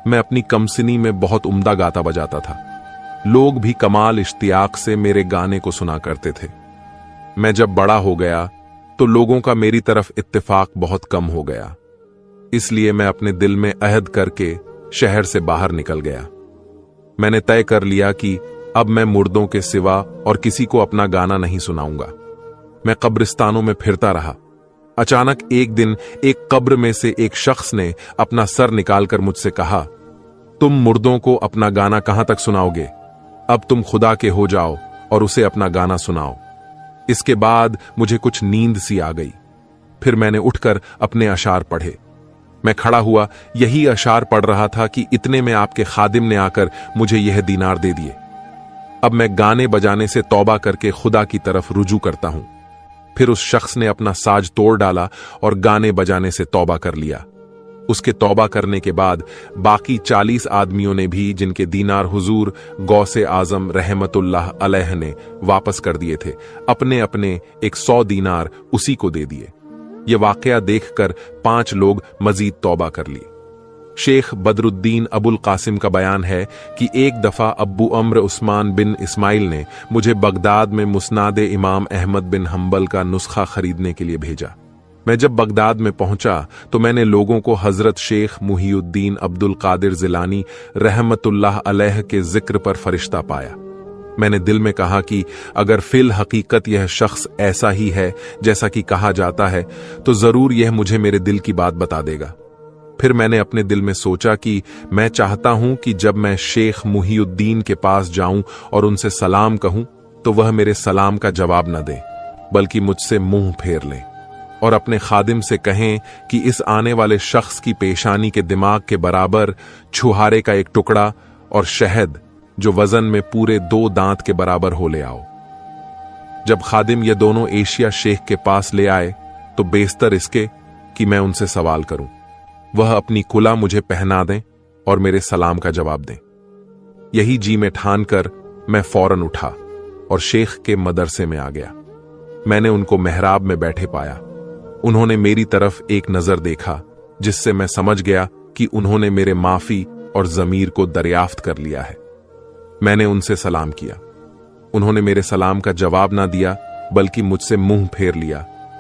मैं अपनी कमसिनी में बहुत उम्दा गाता बजाता था। लोग भी कमाल इश्तियाक से मेरे गाने को सुना करते थे। मैं जब बड़ा हो गया तो लोगों का मेरी तरफ इत्तेफाक बहुत कम हो गया। इसलिए मैं अपने दिल में अहद करके शहर से बाहर निकल गया। मैंने तय कर लिया कि अब मैं मुर्दों के सिवा और किसी को अपना गाना नहीं सुनाऊंगा। मैं कब्रिस्तानों में फिरता रहा। अचानक एक दिन एक कब्र में से एक शख्स ने अपना सर निकालकर मुझसे कहा, तुम मुर्दों को अपना गाना कहां तक सुनाओगे? अब तुम खुदा के हो जाओ और उसे अपना गाना सुनाओ। इसके बाद मुझे कुछ नींद सी आ गई। फिर मैंने उठकर अपने अशार पढ़े। मैं खड़ा हुआ यही अशार पढ़ रहा था कि इतने में आपके खादिम ने आकर मुझे यह दीनार दे दिए। अब मैं गाने बजाने से तौबा करके खुदा की तरफ रुजू करता हूं। फिर उस शख्स ने अपना साज तोड़ डाला और गाने बजाने से तौबा कर लिया। उसके तौबा करने के बाद बाकी 40 आदमियों ने भी, जिनके दीनार हुजूर गौसे आजम रहमतुल्लाह अलैह ने वापस कर दिए थे, अपने अपने 100 दीनार उसी को दे दिए। यह वाकया देखकर 5 लोग मजीद तौबा कर लिए। शेख बदरुद्दीन अबुल कासिम का बयान है कि एक दफा अब्बू अम्र उस्मान बिन इस्माइल ने मुझे बगदाद में मुस्नादे इमाम अहमद बिन हंबल का नुस्खा खरीदने के लिए भेजा। मैं जब बगदाद में पहुंचा तो मैंने लोगों को हजरत शेख मुहिउद्दीन अब्दुल कादिर जिलानी रहमतुल्लाह अलैह के जिक्र पर फरिश्ता पाया। मैंने दिल में कहा कि अगर फिल हकीकत यह शख्स ऐसा ही है जैसा कि कहा जाता है तो जरूर यह मुझे मेरे दिल की बात बता देगा। फिर मैंने अपने दिल में सोचा कि मैं चाहता हूं कि जब मैं शेख मुहिउद्दीन के पास जाऊं और उनसे सलाम कहूं तो वह मेरे सलाम का जवाब न दे, बल्कि मुझसे मुंह फेर लें और अपने खादिम से कहें कि इस आने वाले शख्स की पेशानी के दिमाग के बराबर छुहारे का एक टुकड़ा और शहद जो वजन में पूरे 2 दांत के बराबर हो ले आओ। जब खादिम ये दोनों एशिया शेख के पास ले आए तो बेशतर इसके कि मैं उनसे सवाल करूं, वह अपनी कुला मुझे पहना दें और मेरे सलाम का जवाब दें। यही जी में ठान कर मैं फौरन उठा और शेख के मदरसे में आ गया। मैंने उनको मेहराब में बैठे पाया। उन्होंने मेरी तरफ एक नजर देखा जिससे मैं समझ गया कि उन्होंने मेरे माफी और जमीर को दरियाफ्त कर लिया है। मैंने उनसे सलाम किया। उन्होंने मेरे सलाम का जवाब ना दिया, बल्कि मुझसे मुंह फेर लिया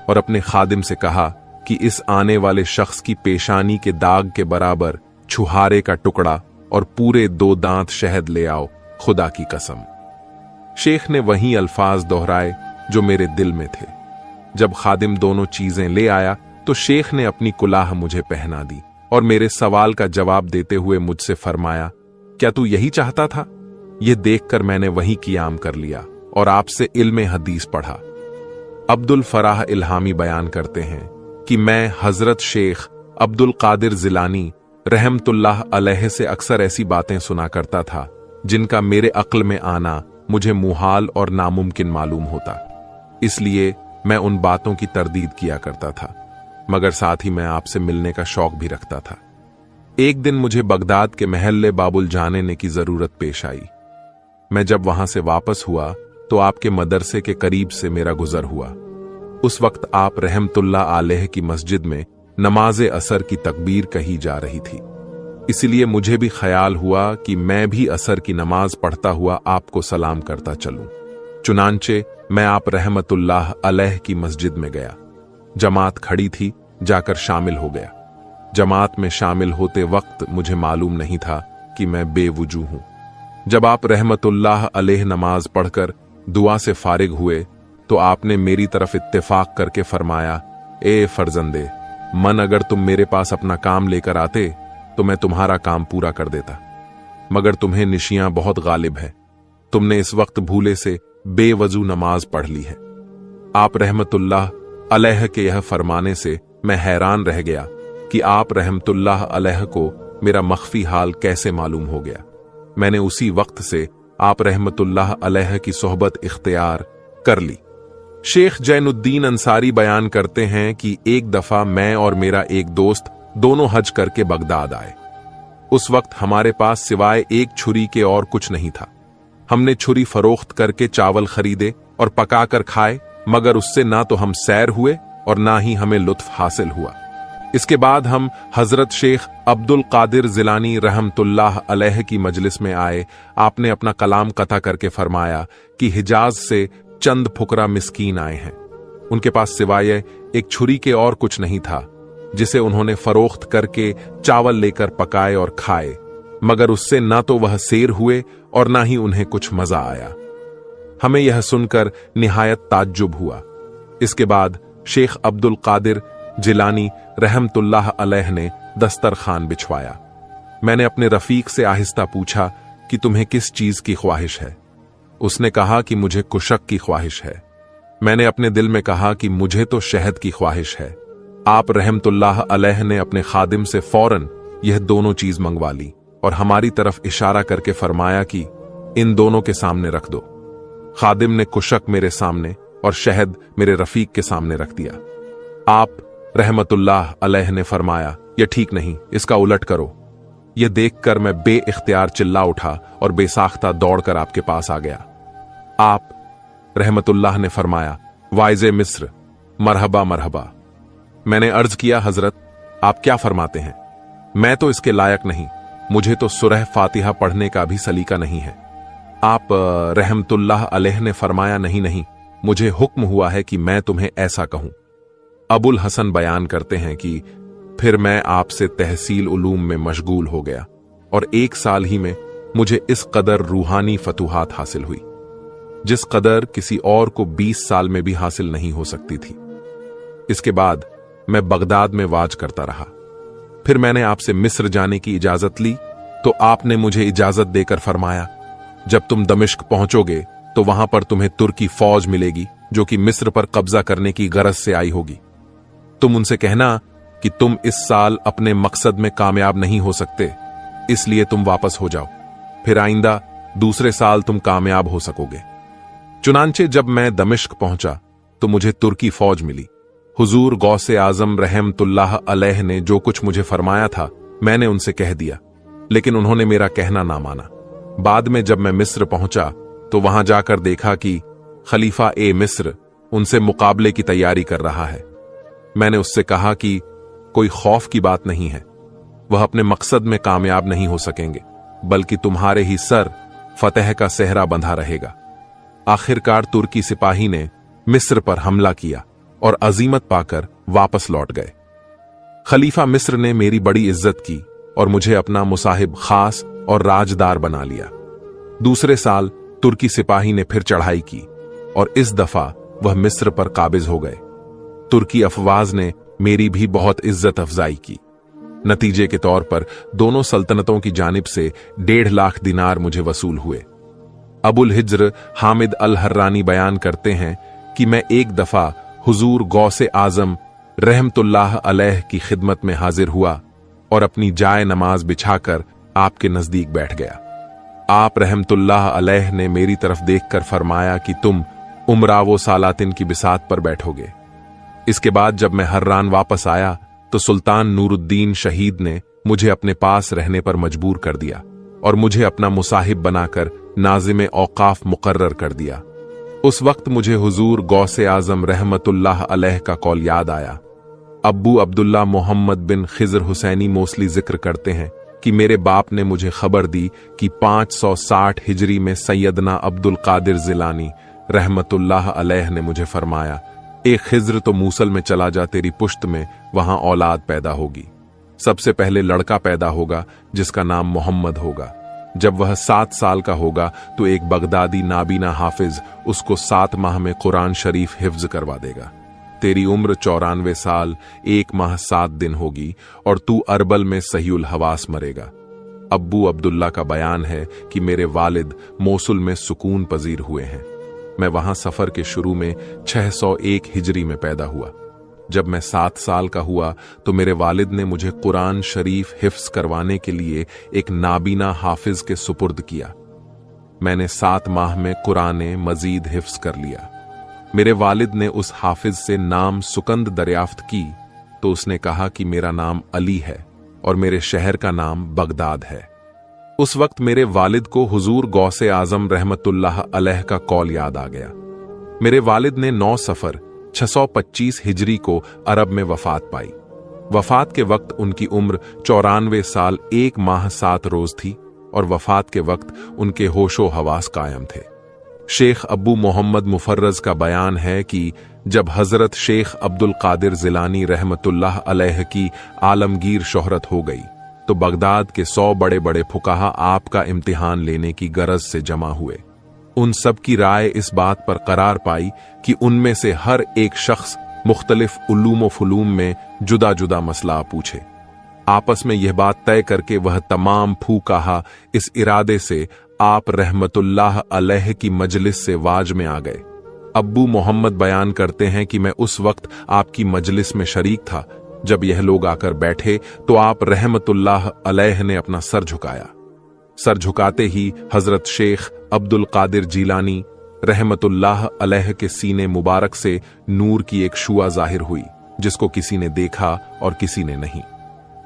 और अपने खादिम से कहा कि इस आने वाले शख्स की पेशानी के दाग के बराबर छुहारे का टुकड़ा और पूरे 2 दांत शहद ले आओ, खुदा की कसम। शेख ने वही अल्फाज दोहराए जो मेरे दिल में थे। जब खादिम दोनों चीजें ले आया तो शेख ने अपनी कुलाह मुझे पहना दी और मेरे सवाल का जवाब देते हुए मुझसे फरमाया, क्या तू यही चाहता था? यह देखकर मैंने वही कियाम कर लिया और आपसे इल्मे हदीस पढ़ा। अब्दुल फराह इल्हामी बयान करते हैं कि मैं हजरत शेख अब्दुल कादिर जिलानी रहमतुल्लाह अलैह से अक्सर ऐसी बातें सुना करता था जिनका मेरे अक्ल में आना मुझे मुहाल और नामुमकिन मालूम होता। इसलिए मैं उन बातों की तरदीद किया करता था, मगर साथ ही मैं आपसे मिलने का शौक भी रखता था। एक दिन मुझे बगदाद के महल्ले बाबुल जाने की जरूरत पेश आई। मैं जब वहां से वापस हुआ तो आपके मदरसे के करीब से मेरा गुजर हुआ। उस वक्त आप रहमतुल्लाह अलैह की मस्जिद में नमाज असर की तकबीर कही जा रही थी। इसलिए मुझे भी ख्याल हुआ कि मैं भी असर की नमाज पढ़ता हुआ आपको सलाम करता चलूं। चुनांचे मैं आप रहमतुल्लाह अलैह की मस्जिद में गया। जमात खड़ी थी, जाकर शामिल हो गया। जमात में शामिल होते वक्त मुझे मालूम नहीं था कि मैं बेवुजू हूं। जब आप रहमतुल्लाह अलैह नमाज पढ़कर दुआ से फारिग हुए तो आपने मेरी तरफ इत्तेफाक करके फरमाया, ए फर्जंदे, मन अगर तुम मेरे पास अपना काम लेकर आते तो मैं तुम्हारा काम पूरा कर देता, मगर तुम्हें निशियां बहुत गालिब है। तुमने इस वक्त भूले से बेवजू नमाज पढ़ ली है। आप रहमतुल्लाह अलैह के यह फरमाने से मैं हैरान रह गया कि आप रहमतुल्लाह अलैह को मेरा मख्फी हाल कैसे मालूम हो गया। मैंने उसी वक्त से आप रहमतुल्लाह अलैह की सोहबत इख्तियार कर ली। शेख जैनुद्दीन अंसारी बयान करते हैं कि एक दफा मैं और मेरा एक दोस्त दोनों हज करके बगदाद आए। उस वक्त हमारे पास सिवाय एक छुरी के और कुछ नहीं था। हमने छुरी फरोख्त करके चावल खरीदे और पकाकर खाए, मगर उससे ना तो हम सैर हुए और ना ही हमें लुत्फ हासिल हुआ। इसके बाद हम हजरत शेख अब्दुल कादिर जिलानी रहमतुल्लाह अलैह की मजलिस में आए। आपने अपना कलाम कथा करके फरमाया कि हिजाज से चंद फुकरा मिस्कीन आए हैं। उनके पास सिवाय एक छुरी के और कुछ नहीं था, जिसे उन्होंने फरोख्त करके चावल लेकर पकाए और खाए। मगर उससे ना तो वह सैर हुए और ना ही उन्हें कुछ मजा आया। हमें यह सुनकर निहायत ताज्जुब हुआ। इसके बाद शेख अब्दुल कादिर जिलानी रहमतुल्लाह अलैह ने दस्तरखान बिछवाया। मैंने अपने रफीक से आहिस्ता पूछा कि तुम्हें किस चीज की ख्वाहिश है। उसने कहा कि मुझे कुशक की ख्वाहिश है। मैंने अपने दिल में कहा कि मुझे तो शहद की ख्वाहिश है। आप रहमतुल्लाह अलैह ने अपने खादिम से फौरन यह दोनों चीज मंगवा ली और हमारी तरफ इशारा करके फरमाया कि इन दोनों के सामने रख दो। खादिम ने कुशक मेरे सामने और शहद मेरे रफीक के सामने रख दिया। आप रहमतुल्लाह अलैह ने फरमाया, यह ठीक नहीं, इसका उलट करो। यह देखकर मैं बेइख्तियार चिल्ला उठा और बेसाख्ता दौड़कर आपके पास आ गया। आप रहमतुल्लाह ने फरमाया, वाइज़े मिस्र, मरहबा मरहबा। मैंने अर्ज किया, हजरत आप क्या फरमाते हैं? मैं तो इसके लायक नहीं, मुझे तो सूरह फातिहा पढ़ने का भी सलीका नहीं है। आप रहमतुल्लाह अलैह ने फरमाया, नहीं नहीं, मुझे हुक्म हुआ है कि मैं तुम्हें ऐसा कहूं। अबुल हसन बयान करते हैं कि फिर मैं आपसे तहसील उलूम में मशगूल हो गया और 1 साल ही में मुझे इस कदर रूहानी फतूहात हासिल हुई जिस कदर किसी और को 20 साल में भी हासिल नहीं हो सकती थी। इसके बाद मैं बगदाद में वाज करता रहा। फिर मैंने आपसे मिस्र जाने की इजाजत ली तो आपने मुझे इजाजत देकर फरमाया, जब तुम दमिश्क पहुंचोगे तो वहां पर तुम्हें तुर्की फौज मिलेगी जो कि मिस्र पर कब्जा करने की गरज से आई होगी। तुम उनसे कहना कि तुम इस साल अपने मकसद में कामयाब नहीं हो सकते, इसलिए तुम वापस हो जाओ, फिर आइंदा दूसरे साल तुम कामयाब हो सकोगे। चुनांचे जब मैं दमिश्क पहुंचा तो मुझे तुर्की फौज मिली। हुजूर गौसे आजम रहमतुल्लाह अलैह ने जो कुछ मुझे फरमाया था मैंने उनसे कह दिया, लेकिन उन्होंने मेरा कहना ना माना। बाद में जब मैं मिस्र पहुंचा तो वहां जाकर देखा कि खलीफा ए मिस्र उनसे मुकाबले की तैयारी कर रहा है। मैंने उससे कहा कि कोई खौफ की बात नहीं है, वह अपने मकसद में कामयाब नहीं हो सकेंगे, बल्कि तुम्हारे ही सर फतेह का सेहरा बंधा रहेगा। आखिरकार तुर्की सिपाही ने मिस्र पर हमला किया और अजीमत पाकर वापस लौट गए। खलीफा मिस्र ने मेरी बड़ी इज्जत की और मुझे अपना मुसाहिब खास और राजदार बना लिया। दूसरे साल तुर्की सिपाही ने फिर चढ़ाई की और इस दफा वह मिस्र पर काबिज हो गए। तुर्की अफवाज ने मेरी भी बहुत इज्जत अफजाई की। नतीजे के तौर पर दोनों सल्तनतों की जानिब से 1.5 लाख दिनार मुझे वसूल हुए। अबुल हिज्र हामिद अल हर्रानी बयान करते हैं कि मैं एक दफा हुजूर गौसे आजम रहमतुल्लाह अलैह की खिदमत में हाजिर हुआ और अपनी जाए नमाज बिछाकर आपके नजदीक बैठ गया। आप रहमतुल्लाह अलैह ने मेरी तरफ देखकर फरमाया कि तुम उमरावो सालातिन की बिसात पर बैठोगे। इसके बाद जब मैं हर्रान वापस आया तो सुल्तान नूरुद्दीन शहीद ने मुझे अपने पास रहने पर मजबूर कर दिया और मुझे अपना मुसाहिब बनाकर नाजिम औकाफ मुकर्रर कर दिया। उस वक्त मुझे हुजूर गौसे आजम रहमतुल्लाह अलैह का कौल याद आया। अब्बू अब्दुल्ला मोहम्मद बिन खिजर हुसैनी मोस्टली जिक्र करते हैं कि मेरे बाप ने मुझे खबर दी कि 560 हिजरी में सैयदना अब्दुल कादिर जिलानी रहमतुल्लाह अलैह ने मुझे फरमाया, एक खिज्र तो मूसल में चला जा, तेरी पुश्त में वहां औलाद पैदा होगी। सबसे पहले लड़का पैदा होगा जिसका नाम मोहम्मद होगा। जब वह 7 साल का होगा तो एक बगदादी नाबीना हाफिज उसको 7 माह में कुरान शरीफ हिफ्ज करवा देगा। तेरी उम्र 94 साल 1 माह 7 दिन होगी और तू अरबल में सहीउल हवास मरेगा। अब्बू अब्दुल्ला का बयान है कि मेरे वालिद मोसुल में सुकून पजीर हुए हैं। मैं वहां सफर के शुरू में 601 हिजरी में पैदा हुआ। जब मैं 7 साल का हुआ तो मेरे वालिद ने मुझे कुरान शरीफ हिफ्ज करवाने के लिए एक नाबीना हाफिज के सुपुर्द किया। मैंने 7 माह में कुरान मजीद हिफ्ज कर लिया। मेरे वालिद ने उस हाफिज से नाम सुकंद दरियाफ्त की तो उसने कहा कि मेरा नाम अली है और मेरे शहर का नाम बगदाद है। उस वक्त मेरे वालिद को हुजूर गौसे आजम रहमतुल्लाह अलैह का कौल याद आ गया। मेरे वालिद ने 9 सफर 625 हिजरी को अरब में वफात पाई। वफात के वक्त उनकी उम्र 94 साल 1 माह 7 रोज थी और वफात के वक्त उनके होशो हवास कायम थे। शेख अब्बू मोहम्मद मुफर्रज का बयान है कि जब हजरत शेख अब्दुल कादिर जिलानी रहमतुल्लाह अलैह की आलमगीर शोहरत हो गई तो बगदाद के 100 बड़े बड़े फुकाहा आपका इम्तिहान लेने की गरज से जमा हुए। उन सब की राय इस बात पर करार पाई कि उनमें से हर एक शख्स मुख्तलिफ उलूम व फुलूम में जुदा जुदा मसला पूछे। आपस में यह बात तय करके वह तमाम फुकाहा इस इरादे से आप रहमतुल्लाह अलैह की मजलिस से वाज में आ गए। अब्बू मोहम्मद बयान करते हैं कि मैं उस वक्त आपकी मजलिस में शरीक था। जब यह लोग आकर बैठे तो आप रहमतुल्लाह अलैह ने अपना सर झुकाया। सर झुकाते ही हजरत शेख अब्दुल कादिर जीलानी रहमतुल्लाह अलैह के सीने मुबारक से नूर की एक शुआ जाहिर हुई, जिसको किसी ने देखा और किसी ने नहीं।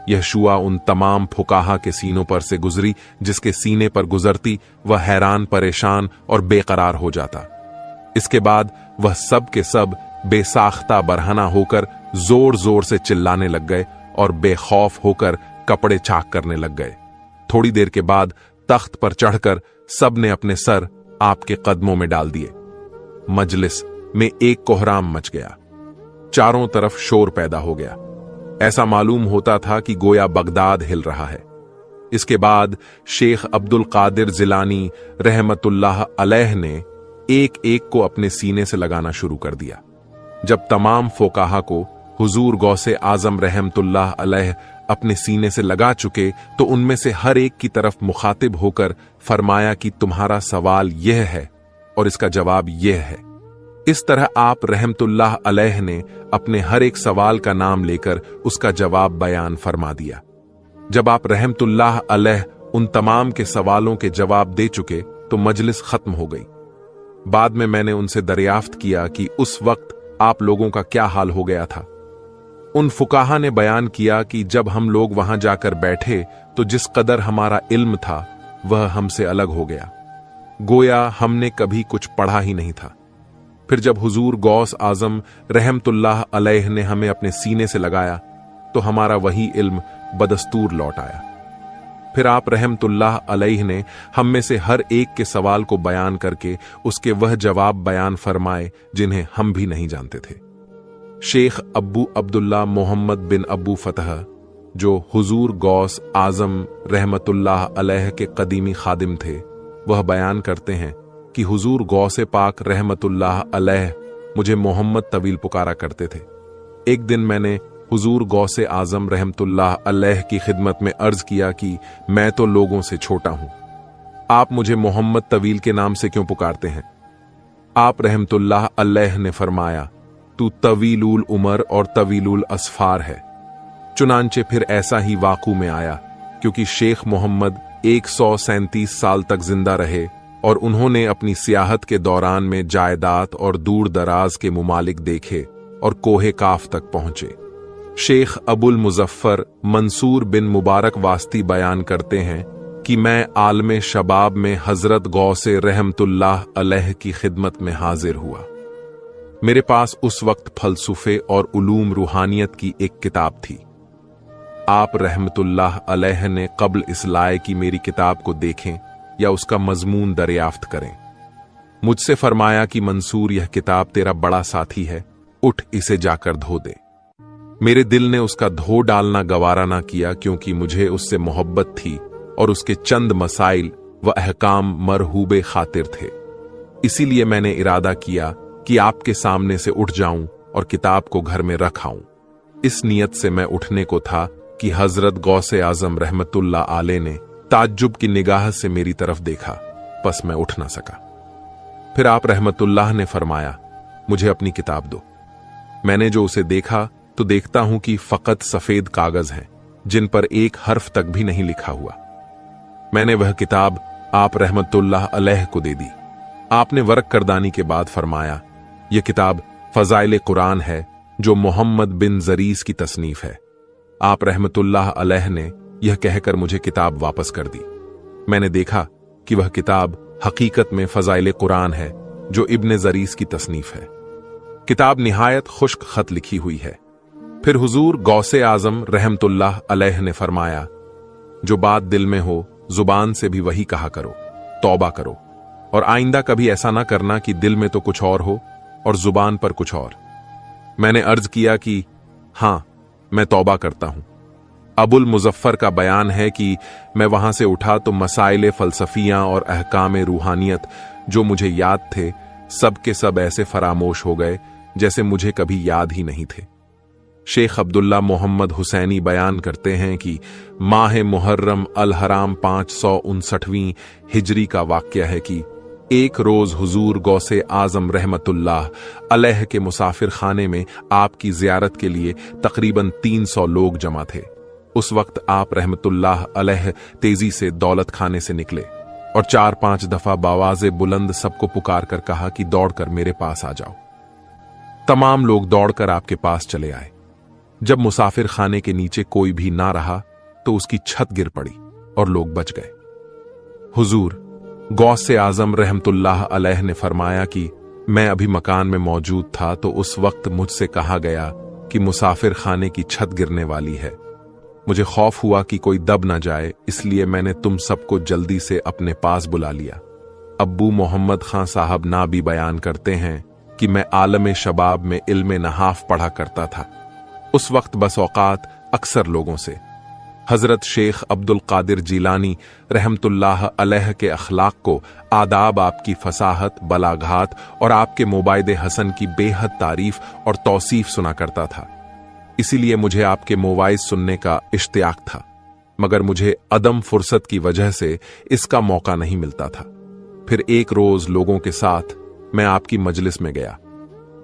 यह शुआ उन तमाम फुकाहा के सीनों पर से गुजरी जिसके सीने पर गुजरती वह हैरान, परेशान और बेकरार हो जाता। इसके बाद वह सब के सब बेसाख्ता बरहना होकर जोर जोर से चिल्लाने लग गए और बेखौफ होकर कपड़े चाक करने लग गए। थोड़ी देर के बाद तख्त पर चढ़कर सब ने अपने सर आपके कदमों में डाल दिए। मजलिस में एक कोहराम मच गया। चारों तरफ शोर पैदा हो गया। ऐसा मालूम होता था कि गोया बगदाद हिल रहा है। इसके बाद शेख अब्दुल कादिर जिलानी रहमतुल्लाह अलैह ने एक एक को अपने सीने से लगाना शुरू कर दिया। जब तमाम फोकाहा को हुजूर गौसे आजम रहमतुल्लाह अलैह अपने सीने से लगा चुके तो उनमें से हर एक की तरफ मुखातिब होकर फरमाया कि तुम्हारा सवाल यह है और इसका जवाब यह है। इस तरह आप रहमतुल्लाह अलैह ने अपने हर एक सवाल का नाम लेकर उसका जवाब बयान फरमा दिया। जब आप रहमतुल्लाह अलैह उन तमाम के सवालों के जवाब दे चुके तो मजलिस खत्म हो गई। बाद में मैंने उनसे दरियाफ्त किया कि उस वक्त आप लोगों का क्या हाल हो गया था। उन फुकाहा ने बयान किया कि जब हम लोग वहां जाकर बैठे तो जिस कदर हमारा इल्म था वह हमसे अलग हो गया, गोया हमने कभी कुछ पढ़ा ही नहीं था। फिर जब हुजूर गौस आजम रहमतुल्लाह अलैह ने हमें अपने सीने से लगाया तो हमारा वही इल्म बदस्तूर लौट आया। फिर आप रहमतुल्लाह अलैह ने हम में से हर एक के सवाल को बयान करके उसके वह जवाब बयान फरमाए जिन्हें हम भी नहीं जानते थे। शेख अब्बू अब्दुल्ला मोहम्मद बिन अब्बू फतह, जो हुजूर गौस आजम रहमतुल्लाह अलैह के कदीमी खादिम थे, वह बयान करते हैं कि हुजूर गौसे पाक रहमतुल्लाह अलैह मुझे मोहम्मद तवील पुकारा करते थे। एक दिन मैंने हुजूर गौसे आजम रहमतुल्लाह अलैह की खिदमत में अर्ज किया कि मैं तो लोगों से छोटा हूं, आप मुझे मोहम्मद तवील के नाम से क्यों पुकारते हैं? आप रहमतुल्लाह अलैह ने फरमाया, तू तवीलुल उमर और तवीलुल असफार है। चुनांचे फिर ऐसा ही वाकू में आया, क्योंकि शेख मोहम्मद 137 साल तक जिंदा रहे और उन्होंने अपनी सियाहत के दौरान में जायदाद और दूर दराज के मुमालिक देखे और कोहे काफ तक पहुंचे। शेख अबुल मुजफ्फर मंसूर बिन मुबारक वास्ती बयान करते हैं कि मैं आलमे शबाब में हजरत गौसे रहमतुल्लाह अलैह की खिदमत में हाजिर हुआ। मेरे पास उस वक्त फलसफे और उलूम रूहानियत की एक किताब थी। आप रहमतुल्लाह अलैह ने कब्ल इस लाए कि मेरी किताब को देखें या उसका मजमून दरियाफ्त करें। मुझसे फरमाया कि मंसूर, यह किताब तेरा बड़ा साथी है, उठ इसे जाकर धो दे। मेरे दिल ने उसका धो डालना गवारा ना किया, क्योंकि मुझे उससे मोहब्बत थी और उसके चंद मसाइल व अहकाम मरहूबे खातिर थे। इसीलिए मैंने इरादा किया कि आपके सामने से उठ जाऊं और किताब को घर में रख आऊं। इस नियत से मैं उठने को था कि हजरत गौसे आजम रहमतुल्लाह आले ने ताज्जुब की निगाह से मेरी तरफ देखा, बस मैं उठ ना सका। फिर आप रहमतुल्लाह ने फरमाया, मुझे अपनी किताब दो। मैंने जो उसे देखा तो देखता हूं कि फकत सफेद कागज हैं जिन पर एक हर्फ तक भी नहीं लिखा हुआ। मैंने वह किताब आप रहमतुल्लाह अलैह को दे दी। आपने वर्क करदानी के बाद फरमाया, यह किताब फजाइल कुरान है जो मोहम्मद बिन जरीस की तसनीफ है। आप रहमतुल्लाह अलैह ने यह कहकर मुझे किताब वापस कर दी। मैंने देखा कि वह किताब हकीकत में फजाइल कुरान है जो इब्ने जरीस की तसनीफ है। किताब निहायत खुश्क खत लिखी हुई है। फिर हुजूर गौसे आजम रहमतुल्लाह अलैह ने फरमाया, जो बात दिल में हो जुबान से भी वही कहा करो, तौबा करो, और आइंदा कभी ऐसा ना करना कि दिल में तो कुछ और हो और जुबान पर कुछ और। मैंने अर्ज किया कि हां, मैं तौबा करता हूं। अबुल मुजफ्फर का बयान है कि मैं वहां से उठा तो मसाइल फलसफियां और अहकाम रूहानियत जो मुझे याद थे सब के सब ऐसे फरामोश हो गए जैसे मुझे कभी याद ही नहीं थे। शेख अब्दुल्ला मोहम्मद हुसैनी बयान करते हैं कि माह मुहर्रम अल हराम 559वीं हिजरी का वाक़या है कि एक रोज हुजूर गौसे आजम रहमतुल्लाह अलैह के मुसाफिर खाने में आपकी जियारत के लिए तकरीबन 300 लोग जमा थे। उस वक्त आप रहमतुल्लाह अलैह तेजी से दौलत खाने से निकले और 4-5 दफा बावाज़े बुलंद सबको पुकार कर कहा कि दौड़कर मेरे पास आ जाओ। तमाम लोग दौड़कर आपके पास चले आए। जब मुसाफिर खाने के नीचे कोई भी ना रहा तो उसकी छत गिर पड़ी और लोग बच गए। हुजूर गौसे आजम रहमतुल्लाह अलैह ने फरमाया कि मैं अभी मकान में मौजूद था तो उस वक्त मुझसे कहा गया कि मुसाफिर खाने की छत गिरने वाली है। मुझे खौफ हुआ कि कोई दब ना जाए, इसलिए मैंने तुम सबको जल्दी से अपने पास बुला लिया। अब्बू मोहम्मद खां साहब ना भी बयान करते हैं कि मैं आलम शबाब में इल्म नहाफ पढ़ा करता था। उस वक्त बस औकात अक्सर लोगों से हजरत शेख अब्दुल कादिर जीलानी रहमतुल्लाह अलैह के अखलाक को, आदाब, आपकी फसाहत, बलाघात और आपके मोबाइद हसन की बेहद तारीफ और तौसीफ सुना करता था। इसीलिए मुझे आपके मोवाइज सुनने का इश्तियाक था, मगर मुझे अदम फुर्सत की वजह से इसका मौका नहीं मिलता था। फिर एक रोज लोगों के साथ मैं आपकी मजलिस में गया।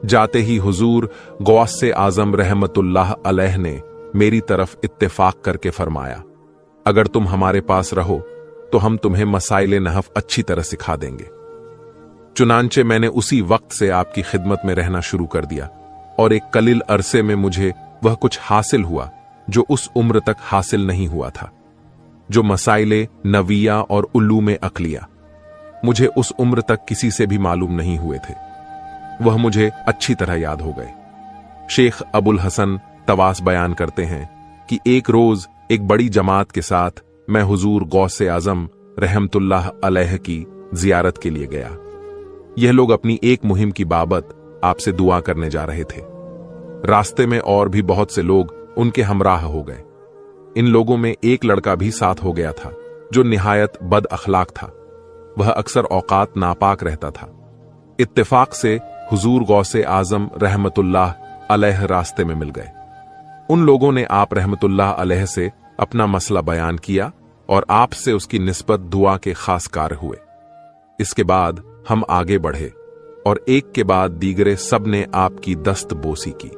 जाते ही हुजूर गौसे आजम रहमतुल्लाह अलैह ने मेरी तरफ इत्तेफाक करके फरमाया, अगर तुम हमारे पास रहो तो हम तुम्हें मसाइल नहफ अच्छी तरह सिखा देंगे। चुनांचे मैंने उसी वक्त से आपकी खिदमत में रहना शुरू कर दिया और एक कलिल अरसे में मुझे वह कुछ हासिल हुआ जो उस उम्र तक हासिल नहीं हुआ था, जो मसाइले नविया और उल्लूम अक्लिया मुझे उस उम्र तक किसी से भी मालूम नहीं हुए थे, वह मुझे अच्छी तरह याद हो गए। शेख अबुल हसन तवास बयान करते हैं कि एक रोज एक बड़ी जमात के साथ मैं हुजूर गौसे आजम रहमतुल्लाह अलैह की जियारत के लिए गया। यह लोग अपनी एक मुहिम की बाबत आपसे दुआ करने जा रहे थे। रास्ते में और भी बहुत से लोग उनके हमराह हो गए। इन लोगों में एक लड़का भी साथ हो गया था जो निहायत बद अखलाक था। वह अक्सर औकात नापाक रहता था। इत्तेफाक से हुजूर गौसे आजम रहमतुल्लाह अलैह रास्ते में मिल गए। उन लोगों ने आप रहमतुल्लाह अलैह से अपना मसला बयान किया और आपसे उसकी निस्बत दुआ के खास कार हुए। इसके बाद हम आगे बढ़े और एक के बाद दीगरे सब ने आपकी दस्त बोसी की।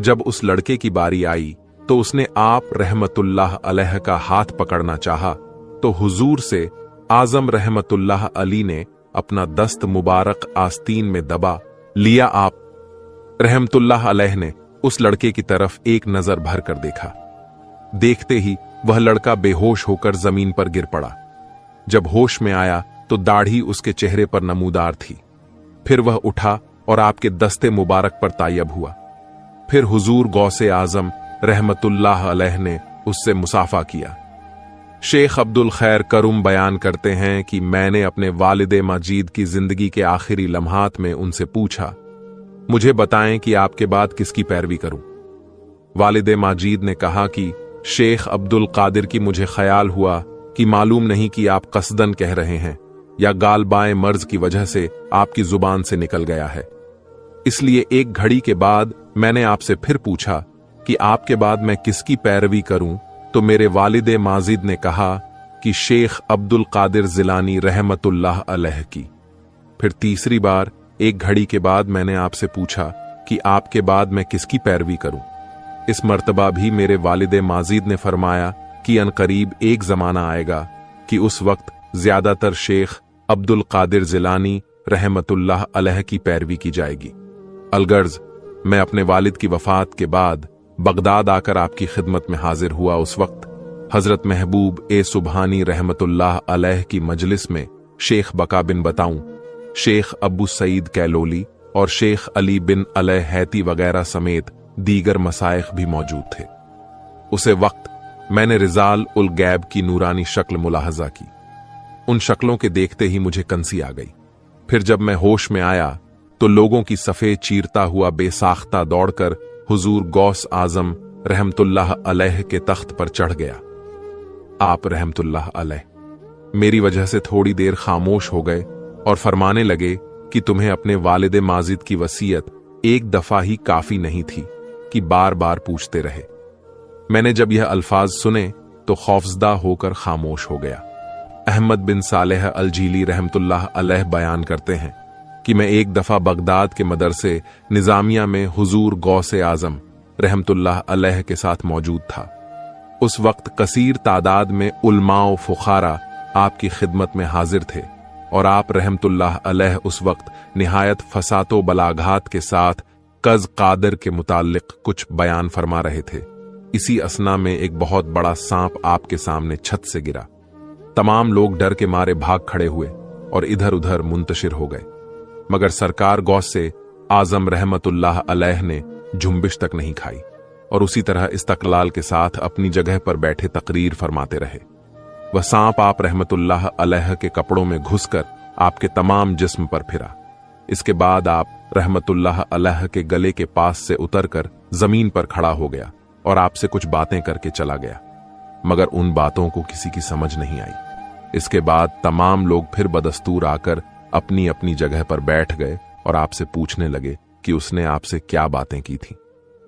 जब उस लड़के की बारी आई तो उसने आप रहमतुल्लाह अलैह का हाथ पकड़ना चाहा तो हुजूर से आजम रहमतुल्लाह अली ने अपना दस्त मुबारक आस्तीन में दबा लिया। आप रहमतुल्लाह अलैह ने उस लड़के की तरफ एक नजर भर कर देखा। देखते ही वह लड़का बेहोश होकर जमीन पर गिर पड़ा। जब होश में आया तो दाढ़ी उसके चेहरे पर नमूदार थी। फिर वह उठा और आपके दस्ते मुबारक पर तायब हुआ। फिर हुजूर गौसे आजम रहमतुल्लाह अलैह ने उससे मुसाफा किया। शेख अब्दुल खैर करुम बयान करते हैं कि मैंने अपने वालिद माजीद की जिंदगी के आखिरी लम्हात में उनसे पूछा, मुझे बताएं कि आपके बाद किसकी पैरवी करूं। वालिद माजीद ने कहा कि शेख अब्दुल कादिर की मुझे ख्याल हुआ कि मालूम नहीं कि आप कसदन कह रहे हैं या गालबाएं मर्ज की वजह से आपकी जुबान से निकल गया है। इसलिए एक घड़ी के बाद मैंने आपसे फिर पूछा कि आपके बाद मैं किसकी पैरवी करूं, तो मेरे वालिद माजिद ने कहा कि शेख अब्दुल कादिर जिलानी रहमतुल्लाह अलैह की। फिर तीसरी बार एक घड़ी के बाद मैंने आपसे पूछा कि आपके बाद मैं किसकी पैरवी करूं। इस मर्तबा भी मेरे वालिद माजिद ने फरमाया कि अनकरीब एक जमाना आएगा कि उस वक्त ज्यादातर शेख अब्दुल कादिर जिलानी रहमतुल्लाह अलैह की पैरवी की जाएगी। अलगर्ज मैं अपने वालिद की वफात के बाद बगदाद आकर आपकी खिदमत में हाजिर हुआ। उस वक्त हजरत महबूब ए सुबहानी रहमतुल्लाह अलैह की मजलिस में शेख बका बिन बताऊं, शेख अबू सईद कैलोली और शेख अली बिन अलैह हैती वगैरह समेत दीगर मसाइख भी मौजूद थे। उसे वक्त मैंने रिजाल उल गैब की नूरानी शक्ल मुलाहजा की। उन शक्लों के देखते ही मुझे कंसी आ गई। फिर जब मैं होश में आया तो लोगों की सफेद चीरता हुआ बेसाख्ता दौड़कर हुजूर गौस आजम रहमतुल्लाह अलैह के तख्त पर चढ़ गया। आप रहमतुल्लाह अलैह मेरी वजह से थोड़ी देर खामोश हो गए और फरमाने लगे कि तुम्हें अपने वालिद माजिद की वसीयत एक दफा ही काफी नहीं थी कि बार बार पूछते रहे। मैंने जब यह अल्फाज सुने तो खौफजदा होकर खामोश हो गया। अहमद बिन सालेह अल जीली रहमतुल्लाह अलैह बयान करते हैं कि मैं एक दफा बगदाद के मदरसे निजामिया में हुजूर गौसे आजम रहमतुल्लाह अलैह के साथ मौजूद था। उस वक्त कसीर तादाद में उलमाओ फुखारा आपकी खिदमत में हाजिर थे और आप रहमतुल्लाह अलैह उस वक्त निहायत फसातो बलाघात के साथ कज कादर के मुताल्लिक कुछ बयान फरमा रहे थे। इसी असना में एक बहुत बड़ा सांप आपके सामने छत से गिरा। तमाम लोग डर के मारे भाग खड़े हुए और इधर उधर मुंतशिर हो गए, मगर सरकार गौसे आजम रहमतुल्लाह अलैह ने झुंबिश तक नहीं खाई और उसी तरह इस्तकलाल के साथ अपनी जगह पर बैठे तकरीर फरमाते रहे। वह सांप आप रहमतुल्लाह अलैह के कपड़ों में घुसकर आपके तमाम जिस्म पर फिरा। इसके बाद आप रहमतुल्लाह अलैह के गले के पास से उतरकर जमीन पर खड़ा हो गया और आपसे कुछ बातें करके चला गया, मगर उन बातों को किसी की समझ नहीं आई। इसके बाद तमाम लोग फिर बदस्तूर आकर अपनी अपनी जगह पर बैठ गए और आपसे पूछने लगे कि उसने आपसे क्या बातें की थीं।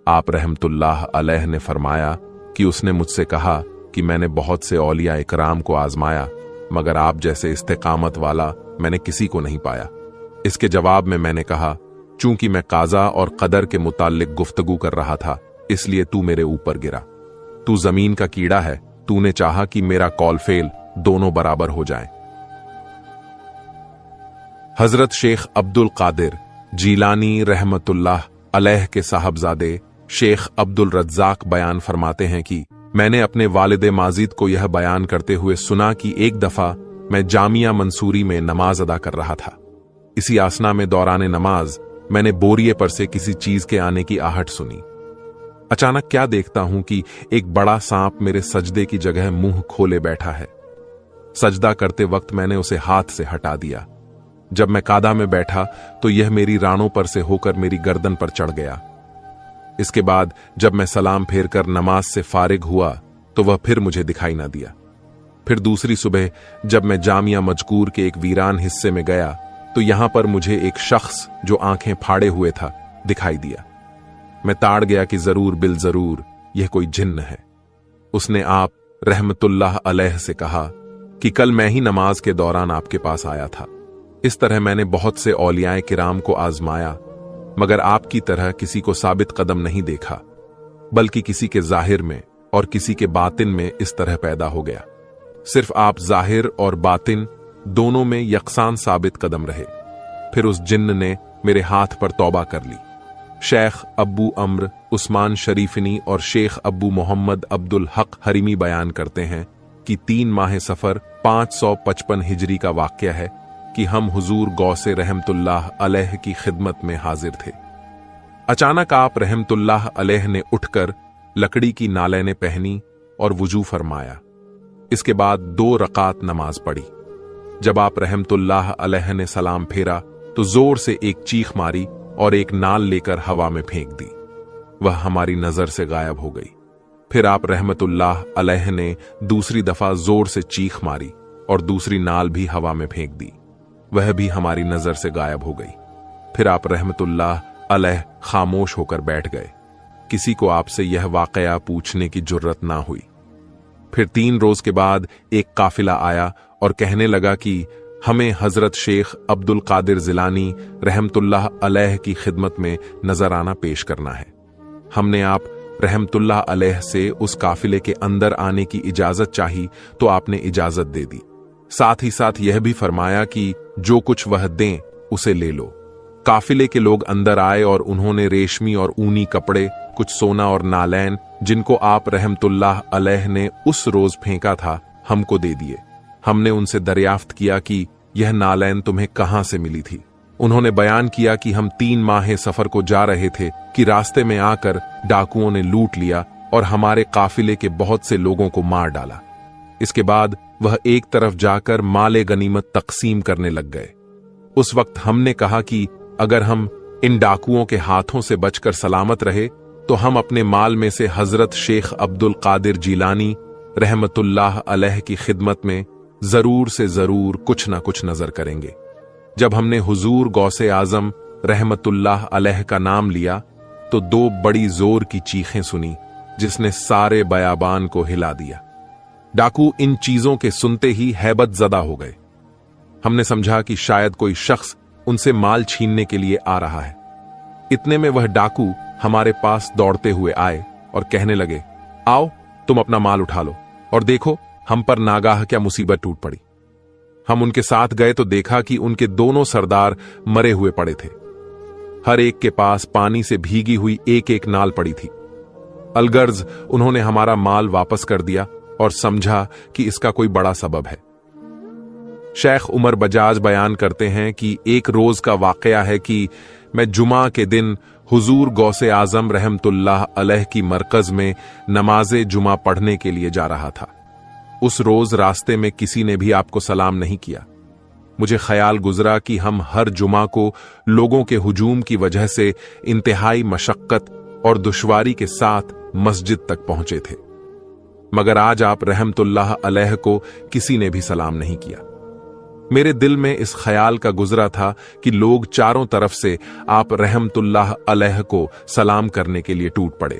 आप रहमतुल्लाह अलैह ने फरमाया कि उसने मुझसे कहा कि मैंने बहुत से औलिया इकराम को आजमाया, मगर आप जैसे इस्तेकामत वाला मैंने किसी को नहीं पाया। इसके जवाब में मैंने कहा, चूंकि मैं काजा और कदर के मुताल्लिक गुफ्तगू कर रहा था, इसलिए तू मेरे ऊपर गिरा। तू जमीन का कीड़ा है, तूने चाहा कि मेरा कौल फेल दोनों बराबर हो जाएं। हजरत शेख अब्दुल कादिर जीलानी रहमतुल्लाह अलैह के साहबजादे शेख अब्दुल रज्जाक बयान फरमाते हैं कि मैंने अपने वालिद माजिद को यह बयान करते हुए सुना कि एक दफा मैं जामिया मंसूरी में नमाज अदा कर रहा था। इसी आसना में दौरान नमाज मैंने बोरिए पर से किसी चीज के आने की आहट सुनी। अचानक क्या देखता हूं कि एक बड़ा सांप मेरे सजदे की जगह मुंह खोले बैठा है। सजदा करते वक्त मैंने उसे हाथ से हटा दिया। जब मैं कादा में बैठा तो यह मेरी रानों पर से होकर मेरी गर्दन पर चढ़ गया। इसके बाद जब मैं सलाम फेर कर नमाज से फारिग हुआ तो वह फिर मुझे दिखाई ना दिया। फिर दूसरी सुबह जब मैं जामिया मजकूर के एक वीरान हिस्से में गया तो यहां पर मुझे एक शख्स जो आंखें फाड़े हुए था दिखाई दिया। मैं ताड़ गया कि जरूर बिल जरूर यह कोई जिन्न है। उसने आप रहमतुल्लाह अलैह से कहा कि कल मैं ही नमाज के दौरान आपके पास आया था। इस तरह मैंने बहुत से औलियाए किराम को आजमाया, मगर आपकी तरह किसी को साबित कदम नहीं देखा, बल्कि किसी के जाहिर में और किसी के बातिन में इस तरह पैदा हो गया। सिर्फ आप जाहिर और बातिन दोनों में यकसान साबित कदम रहे। फिर उस जिन्न ने मेरे हाथ पर तौबा कर ली। शेख अब्बू अम्र उस्मान शरीफनी और शेख अब्बू मोहम्मद अब्दुल हक हरीमी बयान करते हैं कि 3 माह सफर 555 हिजरी का वाक़या है कि हम हुजूर गौसे रहमतुल्लाह अलैह की खिदमत में हाजिर थे। अचानक आप रहमतुल्लाह अलैह ने उठकर लकड़ी की नालैने पहनी और वुजू फरमाया। इसके बाद 2 रकात नमाज पढ़ी। जब आप रहमतुल्लाह अलैह ने सलाम फेरा तो जोर से एक चीख मारी और एक नाल लेकर हवा में फेंक दी। वह हमारी नजर से गायब हो गई। फिर आप रहमतुल्लाह अलैह ने दूसरी दफा जोर से चीख मारी और दूसरी नाल भी हवा में फेंक दी। वह भी हमारी नजर से गायब हो गई। फिर आप रहमतुल्लाह अलैह खामोश होकर बैठ गए। किसी को आपसे यह वाकया पूछने की जुर्रत ना हुई। फिर 3 रोज के बाद एक काफिला आया और कहने लगा कि हमें हजरत शेख अब्दुल कादिर जिलानी रहमतुल्लाह अलैह की खिदमत में नजराना पेश करना है। हमने आप रहमतुल्लाह अलैह से उस काफिले के अंदर आने की इजाजत चाही तो आपने इजाजत दे दी। साथ ही साथ यह भी फरमाया कि जो कुछ वह दें उसे ले लो। काफिले के लोग अंदर आए और उन्होंने रेशमी और ऊनी कपड़े, कुछ सोना और नालैन जिनको आप रहमतुल्लाह अलैह ने उस रोज फेंका था हमको दे दिए। हमने उनसे दरियाफ्त किया कि यह नालैन तुम्हें कहां से मिली थी। उन्होंने बयान किया कि हम 3 माह सफर को जा रहे थे कि रास्ते में आकर डाकुओं ने लूट लिया और हमारे काफिले के बहुत से लोगों को मार डाला। इसके बाद वह एक तरफ जाकर माले गनीमत तकसीम करने लग गए। उस वक्त हमने कहा कि अगर हम इन डाकुओं के हाथों से बचकर सलामत रहे तो हम अपने माल में से हजरत शेख अब्दुल कादिर जीलानी रहमतुल्लाह अलैह की खिदमत में जरूर से जरूर कुछ ना कुछ नजर करेंगे। जब हमने हुजूर गौसे आजम रहमतुल्लाह अलैह का नाम लिया तो दो बड़ी जोर की चीखें सुनी जिसने सारे बयाबान को हिला दिया। डाकू इन चीजों के सुनते ही हैबत ज़दा हो गए। हमने समझा कि शायद कोई शख्स उनसे माल छीनने के लिए आ रहा है। इतने में वह डाकू हमारे पास दौड़ते हुए आए और कहने लगे, आओ तुम अपना माल उठा लो और देखो हम पर नागाह क्या मुसीबत टूट पड़ी। हम उनके साथ गए तो देखा कि उनके दोनों सरदार मरे हुए पड़े थे। हर एक के पास पानी से भीगी हुई एक एक नाल पड़ी थी। अलगर्ज उन्होंने हमारा माल वापस कर दिया और समझा कि इसका कोई बड़ा सबब है। शेख उमर बजाज बयान करते हैं कि एक रोज का वाकया है कि मैं जुमा के दिन हुजूर गौसे आजम रहमतुल्लाह अलैह की मरकज में नमाजे जुमा पढ़ने के लिए जा रहा था। उस रोज रास्ते में किसी ने भी आपको सलाम नहीं किया। मुझे ख्याल गुजरा कि हम हर जुमा को लोगों के हुजूम की वजह से इंतहाई मशक्कत और दुश्वारी के साथ मस्जिद तक पहुंचे थे, मगर आज आप रहमतुल्लाह अलैह को किसी ने भी सलाम नहीं किया। मेरे दिल में इस ख्याल का गुजरा था कि लोग चारों तरफ से आप रहमतुल्लाह अलैह को सलाम करने के लिए टूट पड़े।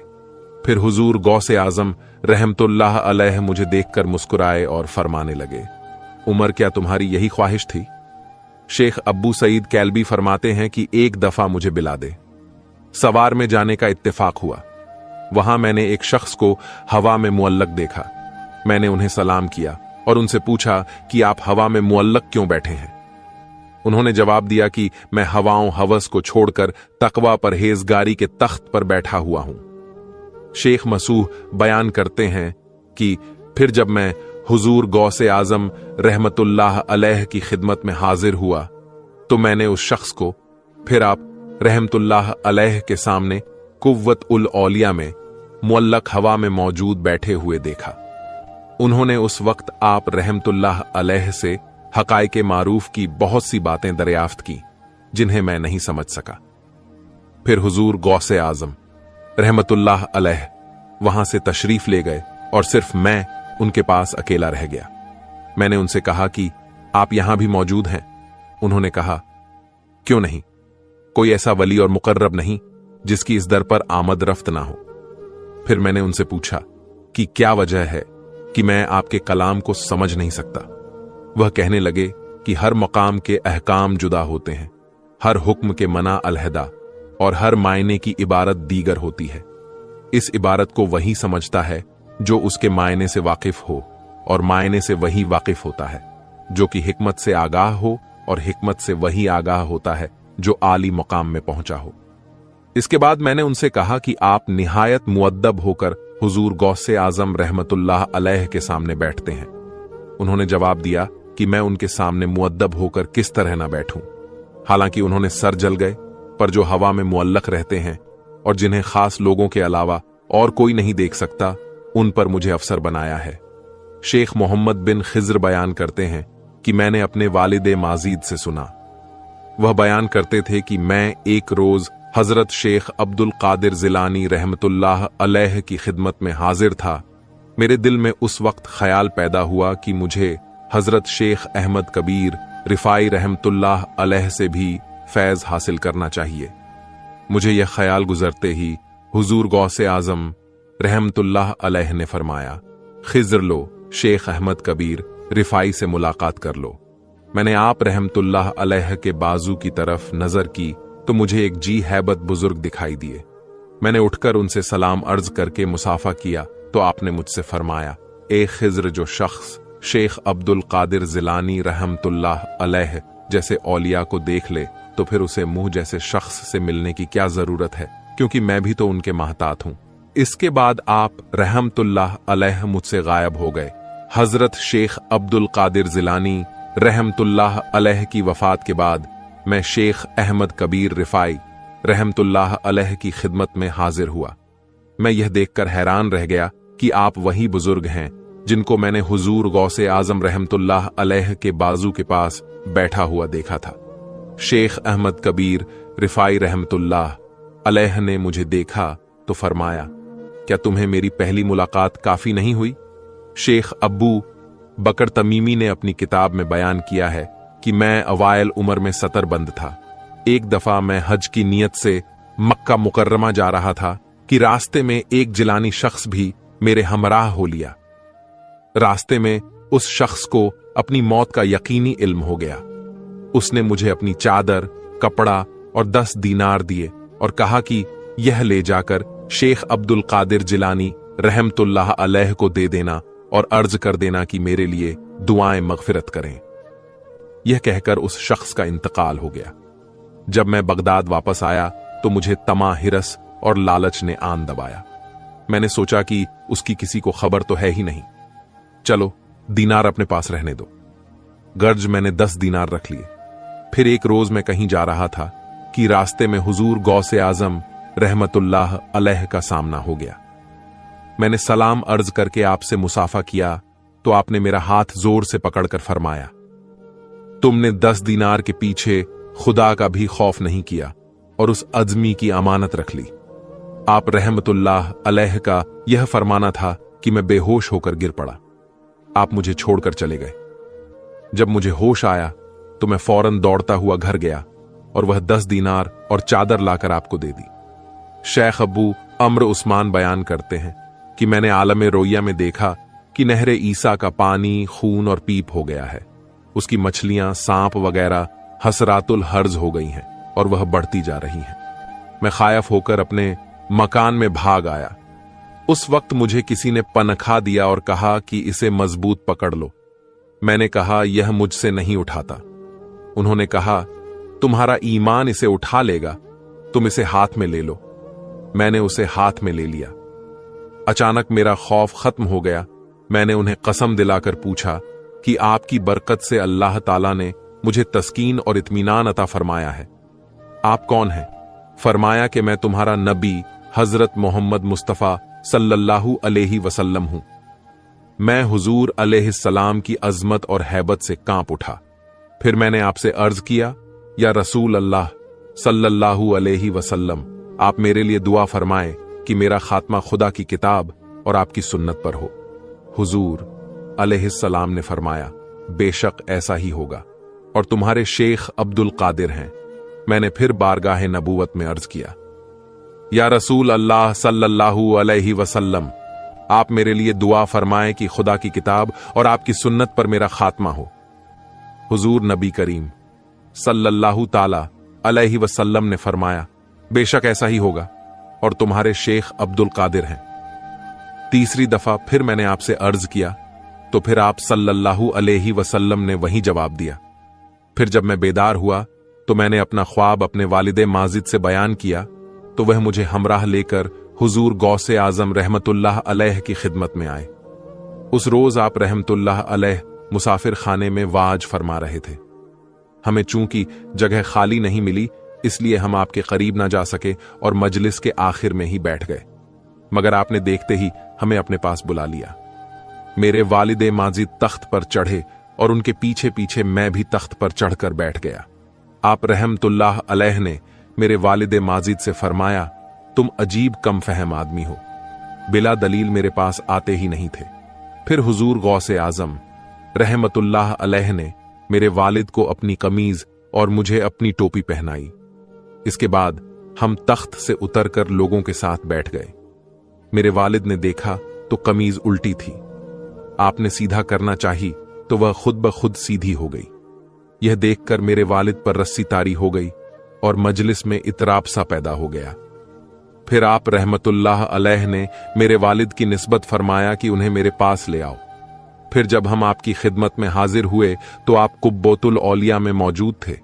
फिर हुजूर गौसे आजम रहमतुल्लाह अलैह मुझे देखकर मुस्कुराए और फरमाने लगे, उमर क्या तुम्हारी यही ख्वाहिश थी? शेख अब्बू सईद कैल्बी फरमाते हैं कि एक दफा मुझे बिला दे। सवार में जाने का इत्तेफाक हुआ। वहां मैंने एक शख्स को हवा में मुअल्लक देखा। मैंने उन्हें सलाम किया और उनसे पूछा कि आप हवा में मुअल्लक क्यों बैठे हैं। उन्होंने जवाब दिया कि मैं हवाओं हवस को छोड़कर तकवा परहेजगारी के तख्त पर बैठा हुआ हूं। शेख मसूह बयान करते हैं कि फिर जब मैं हुजूर गौसे आजम रहमतुल्लाह अलैह की खिदमत में हाजिर हुआ तो मैंने उस शख्स को फिर आप रहमतुल्लाह अलैह के सामने कुव्वत उल औलिया में मुअल्लक हवा में मौजूद बैठे हुए देखा। उन्होंने उस वक्त आप रहमतुल्लाह अलैह से हकाइके मारूफ की बहुत सी बातें दरियाफ्त की जिन्हें मैं नहीं समझ सका। फिर हुजूर गौसे आजम रहमतुल्लाह अलैह वहां से तशरीफ ले गए और सिर्फ मैं उनके पास अकेला रह गया। मैंने उनसे कहा कि आप यहां भी मौजूद हैं। उन्होंने कहा, क्यों नहीं, कोई ऐसा वली और मुकर्रब नहीं जिसकी इस दर पर आमद रफ्त ना हो। फिर मैंने उनसे पूछा कि क्या वजह है कि मैं आपके कलाम को समझ नहीं सकता। वह कहने लगे कि हर मकाम के अहकाम जुदा होते हैं, हर हुक्म के मना अलहदा और हर मायने की इबारत दीगर होती है। इस इबारत को वही समझता है जो उसके मायने से वाकिफ हो और मायने से वही वाकिफ होता है जो कि हिकमत से आगाह हो और हिकमत से वही आगाह होता है जो आली मकाम में पहुंचा हो। इसके बाद मैंने उनसे कहा कि आप निहायत मुअद्दब होकर हुजूर गौसे आजम रहमतुल्लाह अलैह के सामने बैठते हैं। उन्होंने जवाब दिया कि मैं उनके सामने मुअद्दब होकर किस तरह ना बैठूं। हालांकि उन्होंने सर जल गए, पर जो हवा में मुअल्लक रहते हैं और जिन्हें खास लोगों के अलावा और कोई नहीं देख सकता, उन पर मुझे अफसर बनाया है। शेख मोहम्मद बिन खिज्र बयान करते हैं कि मैंने अपने वालिद माजीद से सुना। वह बयान करते थे कि मैं एक रोज हजरत शेख अब्दुल कादिर जिलानी रहमतुल्लाह अलैह की खिदमत में हाजिर था। मेरे दिल में उस वक्त ख्याल पैदा हुआ कि मुझे हजरत शेख अहमद कबीर रिफाई रहमतुल्लाह अलैह से भी फैज हासिल करना चाहिए। मुझे यह ख्याल गुजरते ही हुजूर गौसे आजम रहमतुल्लाह अलैह ने फरमाया, खिज्र लो, शेख अहमद कबीर रिफाई से मुलाकात कर लो। मैंने आप रहमतुल्लाह अलैह के बाजू की तरफ नजर की तो मुझे एक जी हैबत बुजुर्ग दिखाई दिए। मैंने उठकर उनसे सलाम अर्ज करके मुसाफा किया तो आपने मुझसे फरमाया, ए खिज्र, जो शख्स शेख अब्दुल कादिर जिलानी रहमतुल्लाह अलैह जैसे औलिया को देख ले तो फिर उसे मुंह जैसे शख्स से मिलने की क्या जरूरत है, क्योंकि मैं भी तो उनके महतात हूं। इसके बाद आप रहमतुल्लाह अलैह मुझसे गायब हो गए। हजरत शेख अब्दुल कादिर जिलानी रहमतुल्लाह अलैह की वफात के बाद मैं शेख अहमद कबीर रिफाई रहमतुल्लाह अलैह की खिदमत में हाजिर हुआ। मैं यह देखकर हैरान रह गया कि आप वही बुजुर्ग हैं जिनको मैंने हुजूर गौसे आजम रहमतुल्लाह अलैह के बाजू के पास बैठा हुआ देखा था। शेख अहमद कबीर रिफाई रहमतुल्लाह अलैह ने मुझे देखा तो फरमाया, क्या तुम्हें मेरी पहली मुलाकात काफी नहीं हुई? शेख अब्बू बकर तमीमी ने अपनी किताब में बयान किया है कि मैं अवायल उम्र में सतरबंद था। एक दफा मैं हज की नीयत से मक्का मुकर्रमा जा रहा था कि रास्ते में एक जिलानी शख्स भी मेरे हमराह हो लिया। रास्ते में उस शख्स को अपनी मौत का यकीनी इल्म हो गया। उसने मुझे अपनी चादर, कपड़ा और 10 दीनार दिए और कहा कि यह ले जाकर शेख अब्दुल कादिर जिलानी रहमतुल्लाह अलैह को दे देना और अर्ज कर देना कि मेरे लिए दुआएं मगफिरत करें। यह कहकर उस शख्स का इंतकाल हो गया। जब मैं बगदाद वापस आया तो मुझे तमा, हिरस और लालच ने आन दबाया। मैंने सोचा कि उसकी किसी को खबर तो है ही नहीं, चलो दीनार अपने पास रहने दो। गर्ज मैंने 10 दीनार रख लिए। फिर एक रोज मैं कहीं जा रहा था कि रास्ते में हुजूर गौसे आजम रहमतुल्लाह अलैह का सामना हो गया। मैंने सलाम अर्ज करके आपसे मुसाफा किया तो आपने मेरा हाथ जोर से पकड़कर फरमाया, तुमने 10 दीनार के पीछे खुदा का भी खौफ नहीं किया और उस अजमी की अमानत रख ली। आप रहमतुल्लाह अलैह का यह फरमाना था कि मैं बेहोश होकर गिर पड़ा। आप मुझे छोड़कर चले गए। जब मुझे होश आया तो मैं फौरन दौड़ता हुआ घर गया और वह 10 दीनार और चादर लाकर आपको दे दी। शेख अब्बू अम्र उस्मान बयान करते हैं कि मैंने आलम रोया में देखा कि नहरे ईसा का पानी खून और पीप हो गया है। उसकी मछलियां, सांप वगैरह हसरातुल हर्ज हो गई हैं और वह बढ़ती जा रही हैं। मैं खायफ होकर अपने मकान में भाग आया। उस वक्त मुझे किसी ने पनखा दिया और कहा कि इसे मजबूत पकड़ लो। मैंने कहा, यह मुझसे नहीं उठाता। उन्होंने कहा, तुम्हारा ईमान इसे उठा लेगा, तुम इसे हाथ में ले लो। मैंने उसे हाथ में ले लिया। अचानक मेरा खौफ खत्म हो गया। मैंने उन्हें कसम दिलाकर पूछा कि आपकी बरकत से अल्लाह ताला ने मुझे तस्कीन और इत्मीनान अता फरमाया है। आप कौन हैं? फरमाया कि मैं तुम्हारा नबी हजरत मोहम्मद मुस्तफ़ा सल्लल्लाहु अलैहि वसल्लम हूं। मैं हुजूर अलैहिस्सलाम की अजमत और हैबत से कांप उठा। फिर मैंने आपसे अर्ज किया, या रसूल अल्लाह सल्लल्लाहु अलैहि वसल्लम, आप मेरे लिए दुआ फरमाएं कि मेरा खात्मा खुदा की किताब और आपकी सुन्नत पर हो। हुजूर अलैहिस्सलाम ने फरमाया, बेशक ऐसा ही होगा और तुम्हारे शेख अब्दुल कादिर हैं। मैंने फिर बारगाह नबूवत में अर्ज किया, या रसूल अल्लाह सल्लल्लाहु अलैहि वसल्लम, आप मेरे लिए दुआ फरमाएं कि खुदा की किताब और आपकी सुन्नत पर मेरा खात्मा हो। हुजूर नबी करीम सल्लल्लाहु ताला अलैहि वसल्लम ने फरमाया, बेशक ऐसा ही होगा और तुम्हारे शेख अब्दुल कादिर हैं। तीसरी दफा फिर मैंने आपसे अर्ज किया तो फिर आप सल्लल्लाहु अलैहि वसल्लम ने वही जवाब दिया। फिर जब मैं बेदार हुआ तो मैंने अपना ख्वाब अपने वालिदे माजिद से बयान किया तो वह मुझे हमराह लेकर हुजूर गौसे आजम रहमतुल्लाह अलैह की खिदमत में आए। उस रोज आप रहमतुल्लाह अलैह मुसाफिर खाने में वाज फरमा रहे थे। हमें चूंकि जगह खाली नहीं मिली इसलिए हम आपके करीब ना जा सके और मजलिस के आखिर में ही बैठ गए, मगर आपने देखते ही हमें अपने पास बुला लिया। मेरे वालिदे माजिद तख्त पर चढ़े और उनके पीछे पीछे मैं भी तख्त पर चढ़कर बैठ गया। आप रहमतुल्लाह अलैह ने मेरे वालिदे माजिद से फरमाया, तुम अजीब कम फहम आदमी हो, बिला दलील मेरे पास आते ही नहीं थे। फिर हुजूर गौसे आजम रहमतुल्लाह अलैह ने मेरे वालिद को अपनी कमीज और मुझे अपनी टोपी पहनाई। इसके बाद हम तख्त से उतरकर लोगों के साथ बैठ गए। मेरे वालिद ने देखा तो कमीज उल्टी थी। आपने सीधा करना चाही तो वह खुद ब खुद सीधी हो गई। यह देखकर मेरे वालिद पर रस्सी तारी हो गई और मजलिस में इतराब सा पैदा हो गया। फिर आप रहमतुल्लाह अलैह ने मेरे वालिद की निस्बत फरमाया कि उन्हें मेरे पास ले आओ। फिर जब हम आपकी खिदमत में हाजिर हुए तो आप कुब्बतुल औलिया में मौजूद थे।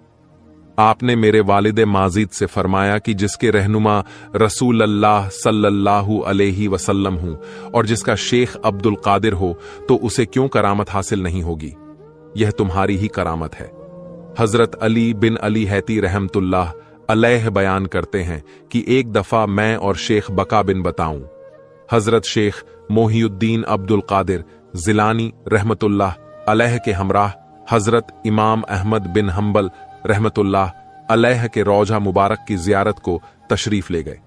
आपने मेरे वालिद माजिद से फरमाया कि जिसके रहनुमा रसूल अल्लाह सल्लल्लाहु अलैहि वसल्लम हूं और जिसका शेख अब्दुल कादिर हो तो उसे क्यों करामत हासिल नहीं होगी? यह तुम्हारी ही करामत है। हजरत अली बिन अली हैती रहमतुल्लाह अलैह बयान करते हैं कि एक दफा मैं और शेख बका बिन बताऊं हजरत शेख मोहिउद्दीन अब्दुल कादिर जिलानी रहमतुल्लाह अलैह के हमराह हजरत इमाम अहमद बिन हंबल रहमतुल्लाह अलैह के रौजा मुबारक की जियारत को तशरीफ ले गए।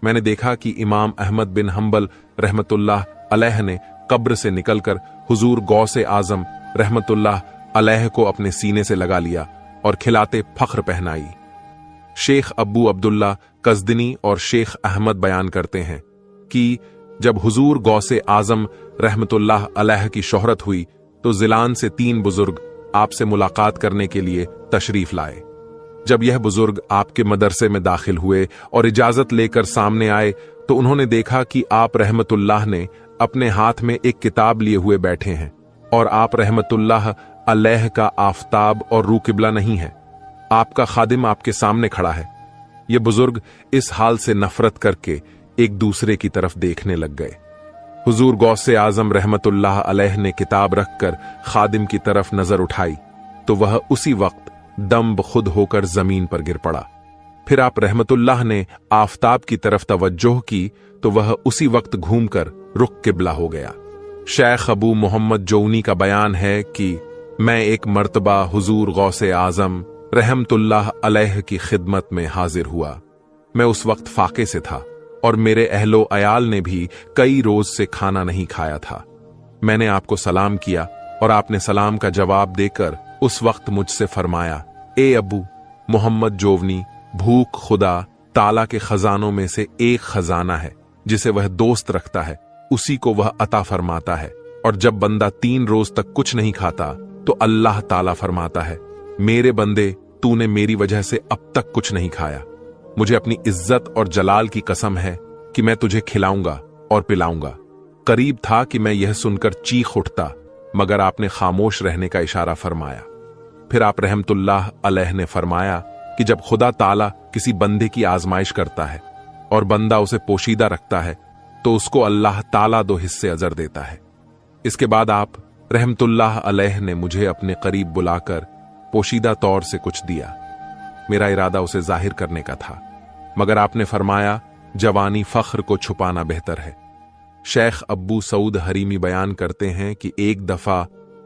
मैंने देखा कि इमाम अहमद बिन हंबल रहमतुल्लाह अलैह ने कब्र से निकलकर हुजूर गौसे आजम रहमतुल्लाह अलैह को अपने सीने से लगा लिया और खिलाते फख्र पहनाई। शेख अब्बू अब्दुल्ला कज़दनी और शेख अहमद बयान करते हैं कि जब हुजूर गौसे आजम रहमतुल्लाह अलैह की शोहरत हुई तो जिलान से 3 बुजुर्ग आपसे मुलाकात करने के लिए तशरीफ लाए। जब यह बुजुर्ग आपके मदरसे में दाखिल हुए और इजाजत लेकर सामने आए तो उन्होंने देखा कि आप रहमतुल्लाह ने अपने हाथ में एक किताब लिए हुए बैठे हैं और आप रहमतुल्लाह अलैह का आफताब और रू किबला नहीं है। आपका खादिम आपके सामने खड़ा है। ये बुजुर्ग इस हाल से नफरत करके एक दूसरे की तरफ देखने लग गए। हुजूर गौसे आजम रहमतुल्लाह अलैह ने किताब रखकर खादिम की तरफ नजर उठाई तो वह उसी वक्त दम खुद होकर जमीन पर गिर पड़ा। फिर आप रहमतुल्लाह ने आफताब की तरफ तवज्जोह की तो वह उसी वक्त घूमकर रुख किबला हो गया। शेख अबू मोहम्मद जौनी का बयान है कि मैं एक मर्तबा हुजूर गौसे आजम रहमतुल्लाह अलैह की खिदमत में हाजिर हुआ। मैं उस वक्त फाके से था और मेरे अहलो अयाल ने भी कई रोज से खाना नहीं खाया था। मैंने आपको सलाम किया और आपने सलाम का जवाब देकर उस वक्त मुझसे फरमाया, ए अबू मोहम्मद जोवनी, भूख खुदा ताला के खजानों में से एक खजाना है जिसे वह दोस्त रखता है, उसी को वह अता फरमाता है। और जब बंदा 3 रोज तक कुछ नहीं खाता तो अल्लाह ताला फरमाता है, मेरे बंदे तूने मेरी वजह से अब तक कुछ नहीं खाया। मुझे अपनी इज्जत और जलाल की कसम है कि मैं तुझे खिलाऊंगा और पिलाऊंगा। करीब था कि मैं यह सुनकर चीख उठता मगर आपने खामोश रहने का इशारा फरमाया। फिर आप रहमतुल्लाह अलैह ने फरमाया कि जब खुदा ताला किसी बंदे की आजमाइश करता है और बंदा उसे पोशीदा रखता है तो उसको अल्लाह ताला 2 हिस्से अजर देता है। इसके बाद आप रहमतुल्लाह अलैह ने मुझे अपने करीब बुलाकर पोशीदा तौर से कुछ दिया। मेरा इरादा उसे जाहिर करने का था मगर आपने फरमाया, जवानी फख्र को छुपाना बेहतर है। शेख अब्बू सऊद हरीमी बयान करते हैं कि एक दफा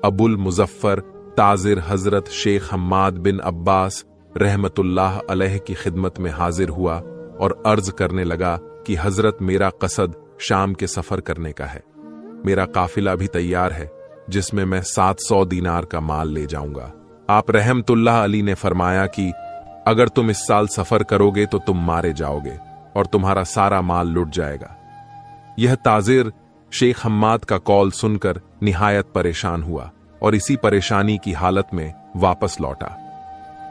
अबुल मुजफ्फर ताजिर हजरत शेख हम्माद बिन अब्बास रहमतुल्लाह अलैह की खिदमत में हाजिर हुआ और अर्ज करने लगा कि हजरत मेरा कसद शाम के सफर करने का है। मेरा काफिला भी तैयार है जिसमें मैं 700 दीनार का माल ले जाऊंगा। आप रहमतुल्लाह अली ने फरमाया कि अगर तुम इस साल सफर करोगे तो तुम मारे जाओगे और तुम्हारा सारा माल लुट जाएगा। यह ताजिर शेख हम्माद का कौल सुनकर निहायत परेशान हुआ और इसी परेशानी की हालत में वापस लौटा।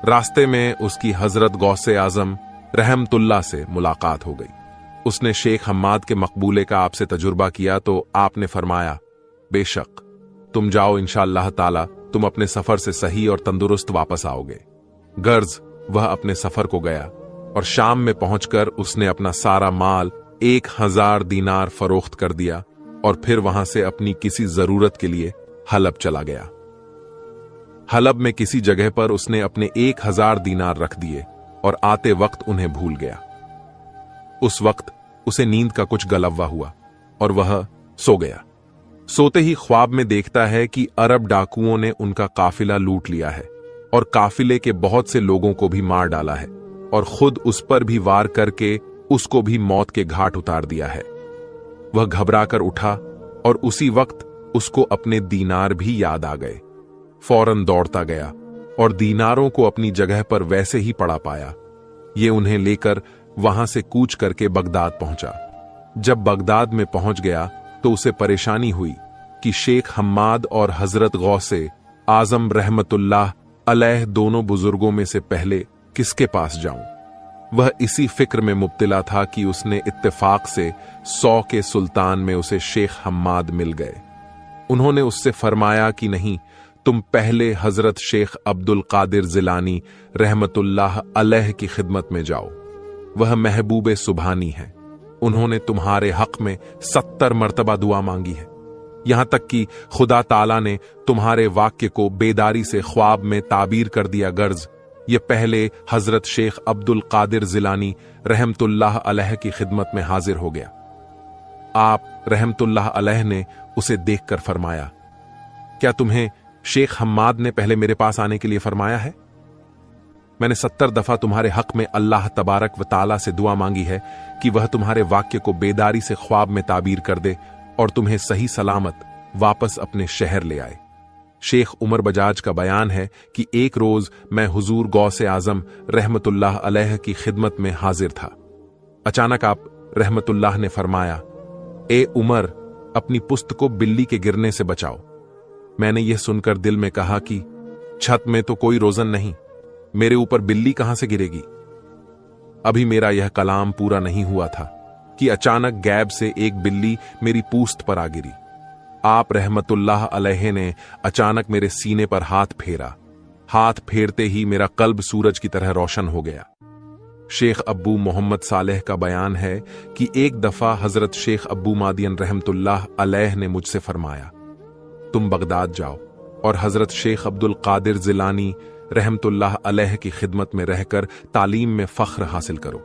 रास्ते में उसकी हजरत गौसे आजम रहमतुल्लाह से मुलाकात हो गई। उसने शेख हम्माद के मकबूले का आपसे तजुर्बा किया तो आपने फरमाया, बेशक तुम जाओ, इंशाअल्लाह ताला तुम अपने सफर से सही और तंदुरुस्त वापस आओगे। गर्ज वह अपने सफर को गया और शाम में पहुंचकर उसने अपना सारा माल 1000 दीनार फरोख्त कर दिया और फिर वहां से अपनी किसी जरूरत के लिए हलब चला गया। हलब में किसी जगह पर उसने अपने 1000 दीनार रख दिए और आते वक्त उन्हें भूल गया। उस वक्त उसे नींद का कुछ गलव्वा हुआ और वह सो गया। सोते ही ख्वाब में देखता है कि अरब डाकुओं ने उनका काफिला लूट लिया है और काफिले के बहुत से लोगों को भी मार डाला है और खुद उस पर भी वार करके उसको भी मौत के घाट उतार दिया है। वह घबराकर उठा और उसी वक्त उसको अपने दीनार भी याद आ गए। फौरन दौड़ता गया और दीनारों को अपनी जगह पर वैसे ही पड़ा पाया। ये उन्हें लेकर वहां से कूच करके बगदाद पहुंचा। जब बगदाद में पहुंच गया तो उसे परेशानी हुई कि शेख हम्माद और हजरत गौसे आजम रहमतुल्लाह अलैह दोनों बुजुर्गों में से पहले किसके पास जाऊं। वह इसी फिक्र में मुब्तिला था कि उसने इत्तेफाक से 100 के सुल्तान में उसे शेख हम्माद मिल गए। उन्होंने उससे फरमाया कि नहीं, तुम पहले हजरत शेख अब्दुल कादिर जिलानी रहमतुल्लाह अलैह की खिदमत में जाओ। वह महबूबे सुभानी है। उन्होंने तुम्हारे हक में 70 मर्तबा दुआ मांगी है। यहां तक कि खुदा ताला ने तुम्हारे वाक्य को बेदारी से ख्वाब में ताबीर कर दिया। गर्ज ये पहले हजरत शेख अब्दुल कादिर जिलानी रहमतुल्लाह अलैह की खिदमत में हाजिर हो गया। आप रहमतुल्लाह अलैह ने उसे देखकर फरमाया, क्या तुम्हें शेख हम्माद ने पहले मेरे पास आने के लिए फरमाया है? मैंने 70 दफा तुम्हारे हक में अल्लाह तबारक व ताला से दुआ मांगी है कि वह तुम्हारे वाक्य को बेदारी से ख्वाब में ताबीर कर दे और तुम्हें सही सलामत वापस अपने शहर ले आए। शेख उमर बजाज का बयान है कि एक रोज मैं हुजूर गौसे आजम रहमतुल्लाह अलैह की खिदमत में हाजिर था। अचानक आप रहमतुल्लाह ने फरमाया, ए उमर, अपनी पुस्त को बिल्ली के गिरने से बचाओ। मैंने यह सुनकर दिल में कहा कि छत में तो कोई रोजन नहीं, मेरे ऊपर बिल्ली कहां से गिरेगी। अभी मेरा यह कलाम पूरा नहीं हुआ था कि अचानक गैब से एक बिल्ली मेरी पूस्त पर आ गिरी। आप रहमतुल्लाह अलैह ने अचानक मेरे सीने पर हाथ फेरा। हाथ फेरते ही मेरा कल्ब सूरज की तरह रोशन हो गया। शेख अब्बू मोहम्मद सालेह का बयान है कि एक दफा हजरत शेख अब्बू मादियन रहमतुल्लाह अलैह ने मुझसे फरमाया, तुम बगदाद जाओ और हजरत शेख अब्दुल कादिर जिलानी रहमतुल्लाह अलैह की खिदमत में रहकर तालीम में फख्र हासिल करो।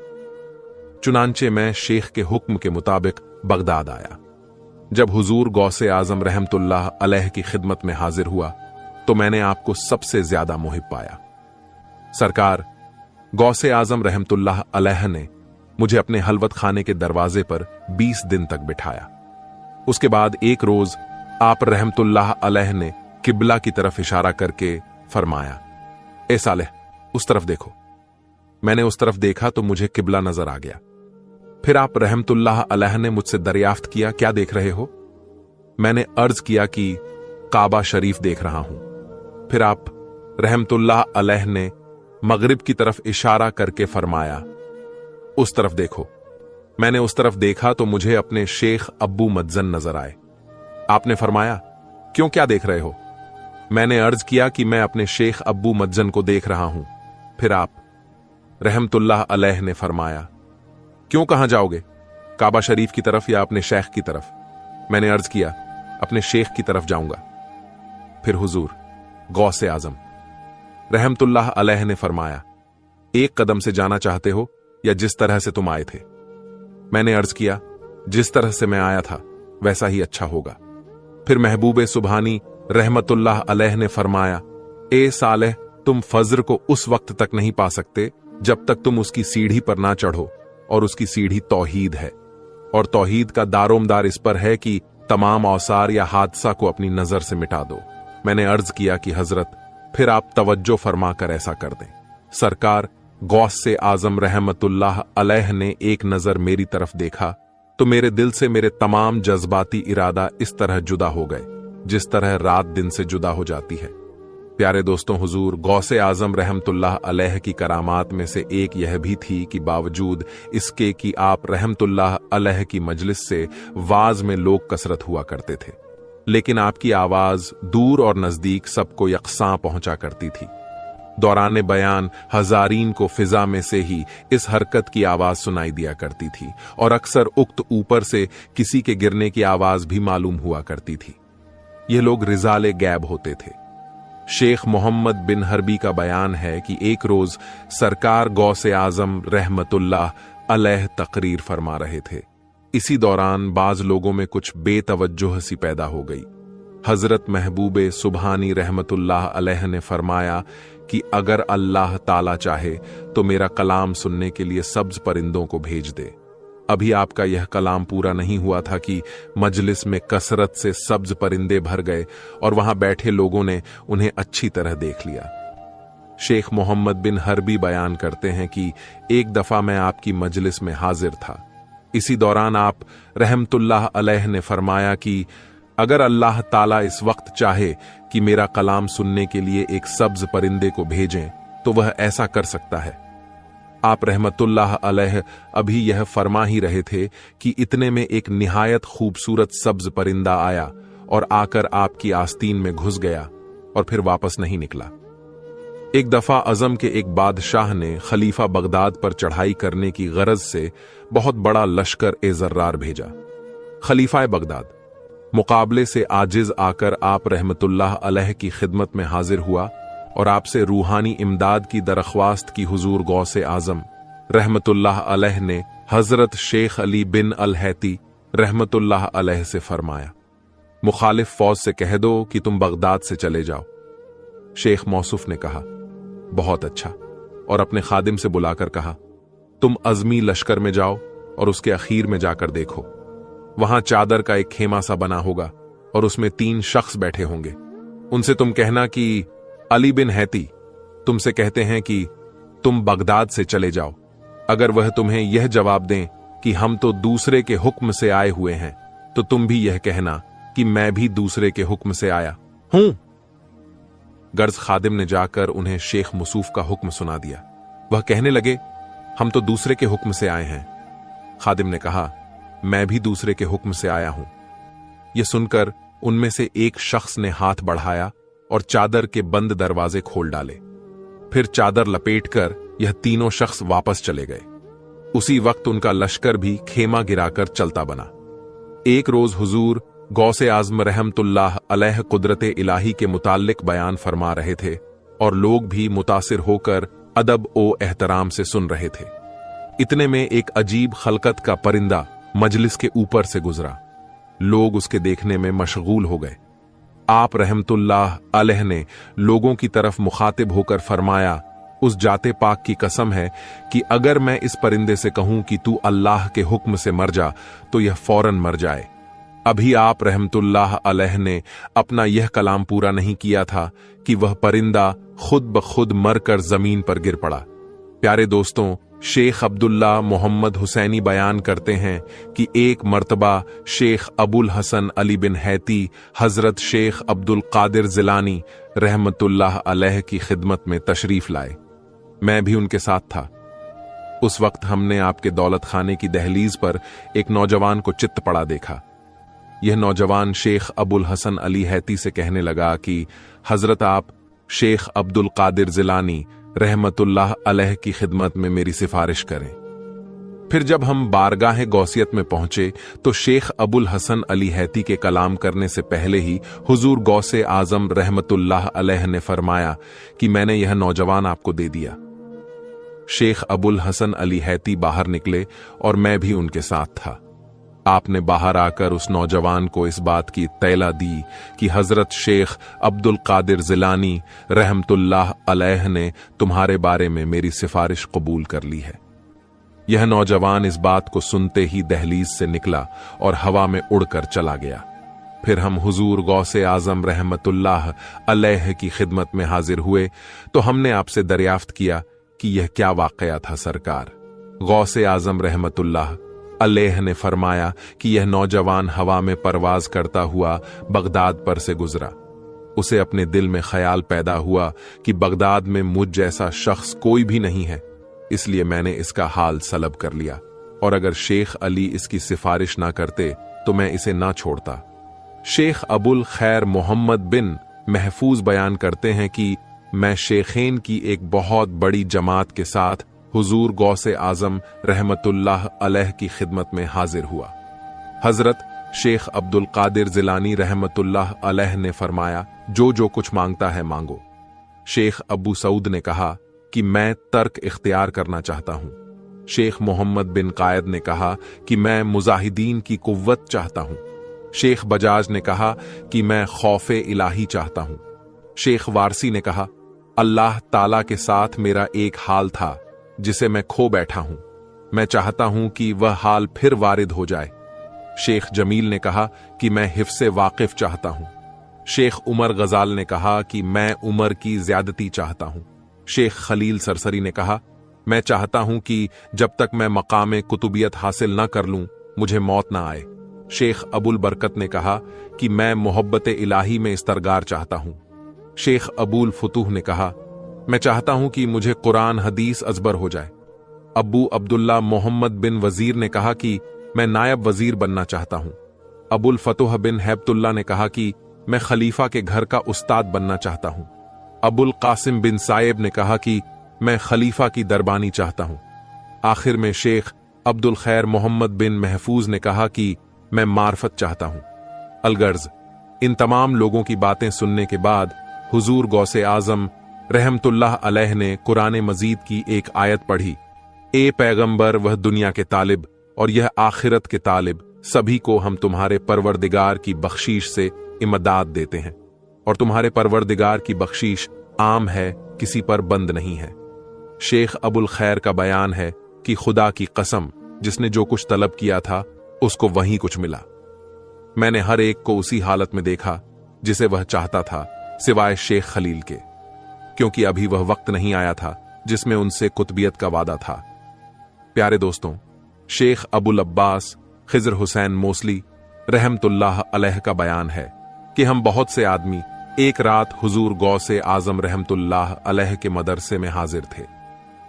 चुनांचे मैं शेख के हुक्म के मुताबिक बगदाद आया। जब हुजूर गौसे आजम रहमतुल्लाह अलैह की खिदमत में हाजिर हुआ तो मैंने आपको सबसे ज्यादा मुहिब पाया। सरकार गौसे आजम रहमतुल्लाह अलैह ने मुझे अपने हलवत खाने के दरवाजे पर 20 दिन तक बिठाया। उसके बाद एक रोज आप रहमतुल्लाह अलैह ने किबला की तरफ इशारा करके फरमाया, ए सालेह, उस तरफ देखो। मैंने उस तरफ देखा तो मुझे किबला नजर आ गया। फिर आप रहमतुल्लाह अलैह ने मुझसे दरियाफ्त किया, क्या देख रहे हो? मैंने अर्ज किया कि काबा शरीफ देख रहा हूं। फिर आप रहमतुल्लाह अलैह ने मगरिब की तरफ इशारा करके फरमाया, उस तरफ देखो। मैंने उस तरफ देखा तो मुझे अपने शेख अब्बू मज्जन नजर आए। आपने फरमाया, क्यों, क्या देख रहे हो? मैंने अर्ज किया कि मैं अपने शेख अब्बू मज्जन को देख रहा हूं। फिर आप रहमतुल्लाह अलैह ने फरमाया, क्यों, कहां जाओगे? काबा शरीफ की तरफ या अपने शेख की तरफ? मैंने अर्ज किया, अपने शेख की तरफ जाऊंगा। फिर हुजूर गौसे आजम रहमतुल्लाह अलैह ने फरमाया, एक कदम से जाना चाहते हो या जिस तरह से तुम आए थे? मैंने अर्ज किया, जिस तरह से मैं आया था वैसा ही अच्छा होगा। फिर महबूबे सुबहानी रहमतुल्लाह अलैह ने फरमाया, ए सालेह, तुम फज्र को उस वक्त तक नहीं पा सकते जब तक तुम उसकी सीढ़ी पर ना चढ़ो, और उसकी सीढ़ी तौहीद है, और तौहीद का दारोमदार इस पर है कि तमाम औसार या हादसा को अपनी नजर से मिटा दो। मैंने अर्ज किया कि हजरत, फिर आप तवज्जो फरमा कर ऐसा कर दें। सरकार गौस से आजम रहमतुल्लाह अलैह ने एक नजर मेरी तरफ देखा तो मेरे दिल से मेरे तमाम जज्बाती इरादा इस तरह जुदा हो गए जिस तरह रात दिन से जुदा हो जाती है। प्यारे दोस्तों, हुजूर गौसे आजम रहमतुल्लाह अलैह की करामात में से एक यह भी थी कि बावजूद इसके कि आप रहमतुल्लाह अलैह की मजलिस से वाज में लोग कसरत हुआ करते थे, लेकिन आपकी आवाज दूर और नजदीक सबको यकसां पहुंचा करती थी। दौरान बयान हजारीन को फिजा में से ही इस हरकत की आवाज सुनाई दिया करती थी और अक्सर उक्त ऊपर से किसी के गिरने की आवाज भी मालूम हुआ करती थी। ये लोग रिजाले गैब होते थे। शेख मोहम्मद बिन हरबी का बयान है कि एक रोज सरकार गौसे आजम रहमतुल्लाह अलैह तकरीर फरमा रहे थे। इसी दौरान बाज लोगों में कुछ बेतवज्जो सी पैदा हो गई। हजरत महबूबे सुबहानी रहमतुल्लाह अलैह ने फरमाया कि अगर अल्लाह ताला चाहे तो मेरा कलाम सुनने के लिए सब्ज परिंदों को भेज दे। अभी आपका यह कलाम पूरा नहीं हुआ था कि मजलिस में कसरत से सब्ज परिंदे भर गए और वहां बैठे लोगों ने उन्हें अच्छी तरह देख लिया। शेख मोहम्मद बिन हरबी बयान करते हैं कि एक दफा मैं आपकी मजलिस में हाजिर था। इसी दौरान आप रहमतुल्लाह अलैह ने फरमाया कि अगर अल्लाह ताला इस वक्त चाहे कि मेरा कलाम सुनने के लिए एक सब्ज परिंदे को भेजें तो वह ऐसा कर सकता है। आप रहमतुल्लाह अलैह अभी यह फरमा ही रहे थे कि इतने में एक निहायत खूबसूरत सब्ज परिंदा आया और आकर आपकी आस्तीन में घुस गया और फिर वापस नहीं निकला। एक दफा अजम के एक बादशाह ने खलीफा बगदाद पर चढ़ाई करने की गरज से बहुत बड़ा लश्कर ए जर्रार भेजा। खलीफा बगदाद मुकाबले से आजिज आकर आप रहमतुल्लाह अलैह की खिदमत में हाजिर हुआ और आपसे रूहानी इमदाद की दरख्वास्त की। हुजूर गौसे आजम रहमतुल्लाह अलैह ने हजरत शेख अली बिन अल हैती रहमतुल्लाह अलैह से फरमाया, मुखालिफ फौज से कह दो कि तुम बगदाद से चले जाओ। शेख मौसूफ ने कहा, बहुत अच्छा। और अपने खादिम से बुलाकर कहा, तुम अजमी लश्कर में जाओ और उसके अखीर में जाकर देखो। वहां चादर का एक खेमा सा बना होगा और उसमें 3 शख्स बैठे होंगे। उनसे तुम कहना कि अली बिन हैती तुमसे कहते हैं कि तुम बगदाद से चले जाओ। अगर वह तुम्हें यह जवाब दें कि हम तो दूसरे के हुक्म से आए हुए हैं, तो तुम भी यह कहना कि मैं भी दूसरे के हुक्म से आया हूं। गर्ज खादिम ने जाकर उन्हें शेख मुसूफ का हुक्म सुना दिया। वह कहने लगे, हम तो दूसरे के हुक्म से आए हैं। खादिम ने कहा, मैं भी दूसरे के हुक्म से आया हूं। यह सुनकर उनमें से एक शख्स ने हाथ बढ़ाया और चादर के बंद दरवाजे खोल डाले। फिर चादर लपेटकर यह तीनों शख्स वापस चले गए। उसी वक्त उनका लश्कर भी खेमा गिराकर चलता बना। एक रोज हुजूर गौसे आज़म रहमतुल्लाह अलैह कुदरते इलाही के मुताल्लिक बयान फरमा रहे थे और लोग भी मुतासिर होकर अदब ओ एहतराम से सुन रहे थे। इतने में एक अजीब खलकत का परिंदा मजलिस के ऊपर से गुजरा। लोग उसके देखने में मशगूल हो गए। आप रहमतुल्लाह अलैह ने लोगों की तरफ मुखातिब होकर फरमाया, उस जाते पाक की कसम है कि अगर मैं इस परिंदे से कहूं कि तू अल्लाह के हुक्म से मर जा, तो यह फौरन मर जाए। अभी आप रहमतुल्लाह अलैह ने अपना यह कलाम पूरा नहीं किया था कि वह परिंदा खुद ब खुद मरकर जमीन पर गिर पड़ा। प्यारे दोस्तों, शेख अब्दुल्ला मोहम्मद हुसैनी बयान करते हैं कि एक मर्तबा शेख अबुल हसन अली बिन हैती हजरत शेख अब्दुल कादिर जिलानी रहमतुल्लाह अलैह की खिदमत में तशरीफ लाए। मैं भी उनके साथ था। उस वक्त हमने आपके दौलत खाने की दहलीज पर एक नौजवान को चित्त पड़ा देखा। यह नौजवान शेख अबुल हसन अली हैती से कहने लगा कि हजरत आप शेख अब्दुल कादिर जिलानी रहमतुल्लाह अलैह की खिदमत में मेरी सिफारिश करें। फिर जब हम बारगाह गौसियत में पहुंचे तो शेख अबुल हसन अली हैती के कलाम करने से पहले ही हुजूर गौसे आजम रहमतुल्लाह अलैह ने फरमाया कि मैंने यह नौजवान आपको दे दिया। शेख अबुल हसन अली हैती बाहर निकले और मैं भी उनके साथ था। आपने बाहर आकर उस नौजवान को इस बात की इत्तला दी कि हजरत शेख अब्दुल कादिर जिलानी रहमतुल्लाह अलैह ने तुम्हारे बारे में मेरी सिफारिश कबूल कर ली है। यह नौजवान इस बात को सुनते ही दहलीज से निकला और हवा में उड़कर चला गया। फिर हम हुजूर गौसे आजम रहमतुल्लाह अलैह की खिदमत में हाजिर हुए तो हमने आपसे दरियाफ्त किया कि यह क्या वाकया था सरकार। गौसे आजम रहमतुल्लाह अलैह ने फरमाया कि यह नौजवान हवा में परवाज करता हुआ बगदाद पर से गुजरा। उसे अपने दिल में ख्याल पैदा हुआ कि बगदाद में मुझ जैसा शख्स कोई भी नहीं है, इसलिए मैंने इसका हाल सलब कर लिया और अगर शेख अली इसकी सिफारिश ना करते तो मैं इसे ना छोड़ता। शेख अबुल खैर मोहम्मद बिन महफूज बयान करते हैं कि मैं शेखेन की एक बहुत बड़ी जमात के साथ हुजूर गौसे आजम रहमतुल्लाह अलैह की खिदमत में हाजिर हुआ। हजरत शेख अब्दुल कादिर जिलानी रहमतुल्लाह अलैह ने फरमाया, जो कुछ मांगता है मांगो। शेख अबू सऊद ने कहा कि मैं तर्क इख्तियार करना चाहता हूं। शेख मोहम्मद बिन कायद ने कहा कि मैं मुजाहिदीन की कुव्वत चाहता हूं। शेख बजाज ने कहा कि मैं खौफे इलाही चाहता हूं। शेख वारसी ने कहा, अल्लाह ताला के साथ मेरा एक हाल था जिसे मैं खो बैठा हूं, मैं चाहता हूं कि वह हाल फिर वारिद हो जाए। शेख जमील ने कहा कि मैं हिफ्से वाकिफ चाहता हूं। शेख उमर गजाल ने कहा कि मैं उमर की ज्यादती चाहता हूं। शेख खलील सरसरी ने कहा, मैं चाहता हूं कि जब तक मैं मकाम कुतुबियत हासिल न कर लूं मुझे मौत ना आए। शेख अबुल बरकत ने कहा कि मैं मोहब्बत इलाही में इस्तरगार चाहता हूं। शेख अबुल फुतूह ने कहा, मैं चाहता हूं कि मुझे कुरान हदीस अजबर हो जाए। अबू अब्दुल्ला मोहम्मद बिन वजीर ने कहा कि मैं नायब वजीर बनना चाहता हूं। अबुल फतुह बिन हैबतुल्ला ने कहा कि मैं खलीफा के घर का उस्ताद बनना चाहता हूं। अबुल कासिम बिन साइब ने कहा कि मैं खलीफा की दरबानी चाहता हूं। आखिर में शेख अब्दुल खैर मोहम्मद बिन महफूज ने कहा कि मैं मार्फत चाहता हूं। अलगर्ज इन तमाम लोगों की बातें सुनने के बाद हुजूर गौसे आजम रहमतुल्लाह अलैह ने कुरान मजीद की एक आयत पढ़ी, ए पैगंबर वह दुनिया के तालिब और यह आखिरत के तालिब, सभी को हम तुम्हारे परवरदिगार की बख्शीश से इमदाद देते हैं और तुम्हारे परवरदिगार की बख्शीश आम है, किसी पर बंद नहीं है। शेख अबुल खैर का बयान है कि खुदा की कसम, जिसने जो कुछ तलब किया था उसको वहीं कुछ मिला। मैंने हर एक को उसी हालत में देखा जिसे वह चाहता था, सिवाय शेख खलील के, क्योंकि अभी वह वक्त नहीं आया था जिसमें उनसे कुतबियत का वादा था। प्यारे दोस्तों, शेख अबुल अब्बास खिजर हुसैन मोसली रहमतुल्लाह अलैह का बयान है कि हम बहुत से आदमी एक रात हुजूर गौसे आजम रहमतुल्लाह अलैह के मदरसे में हाजिर थे।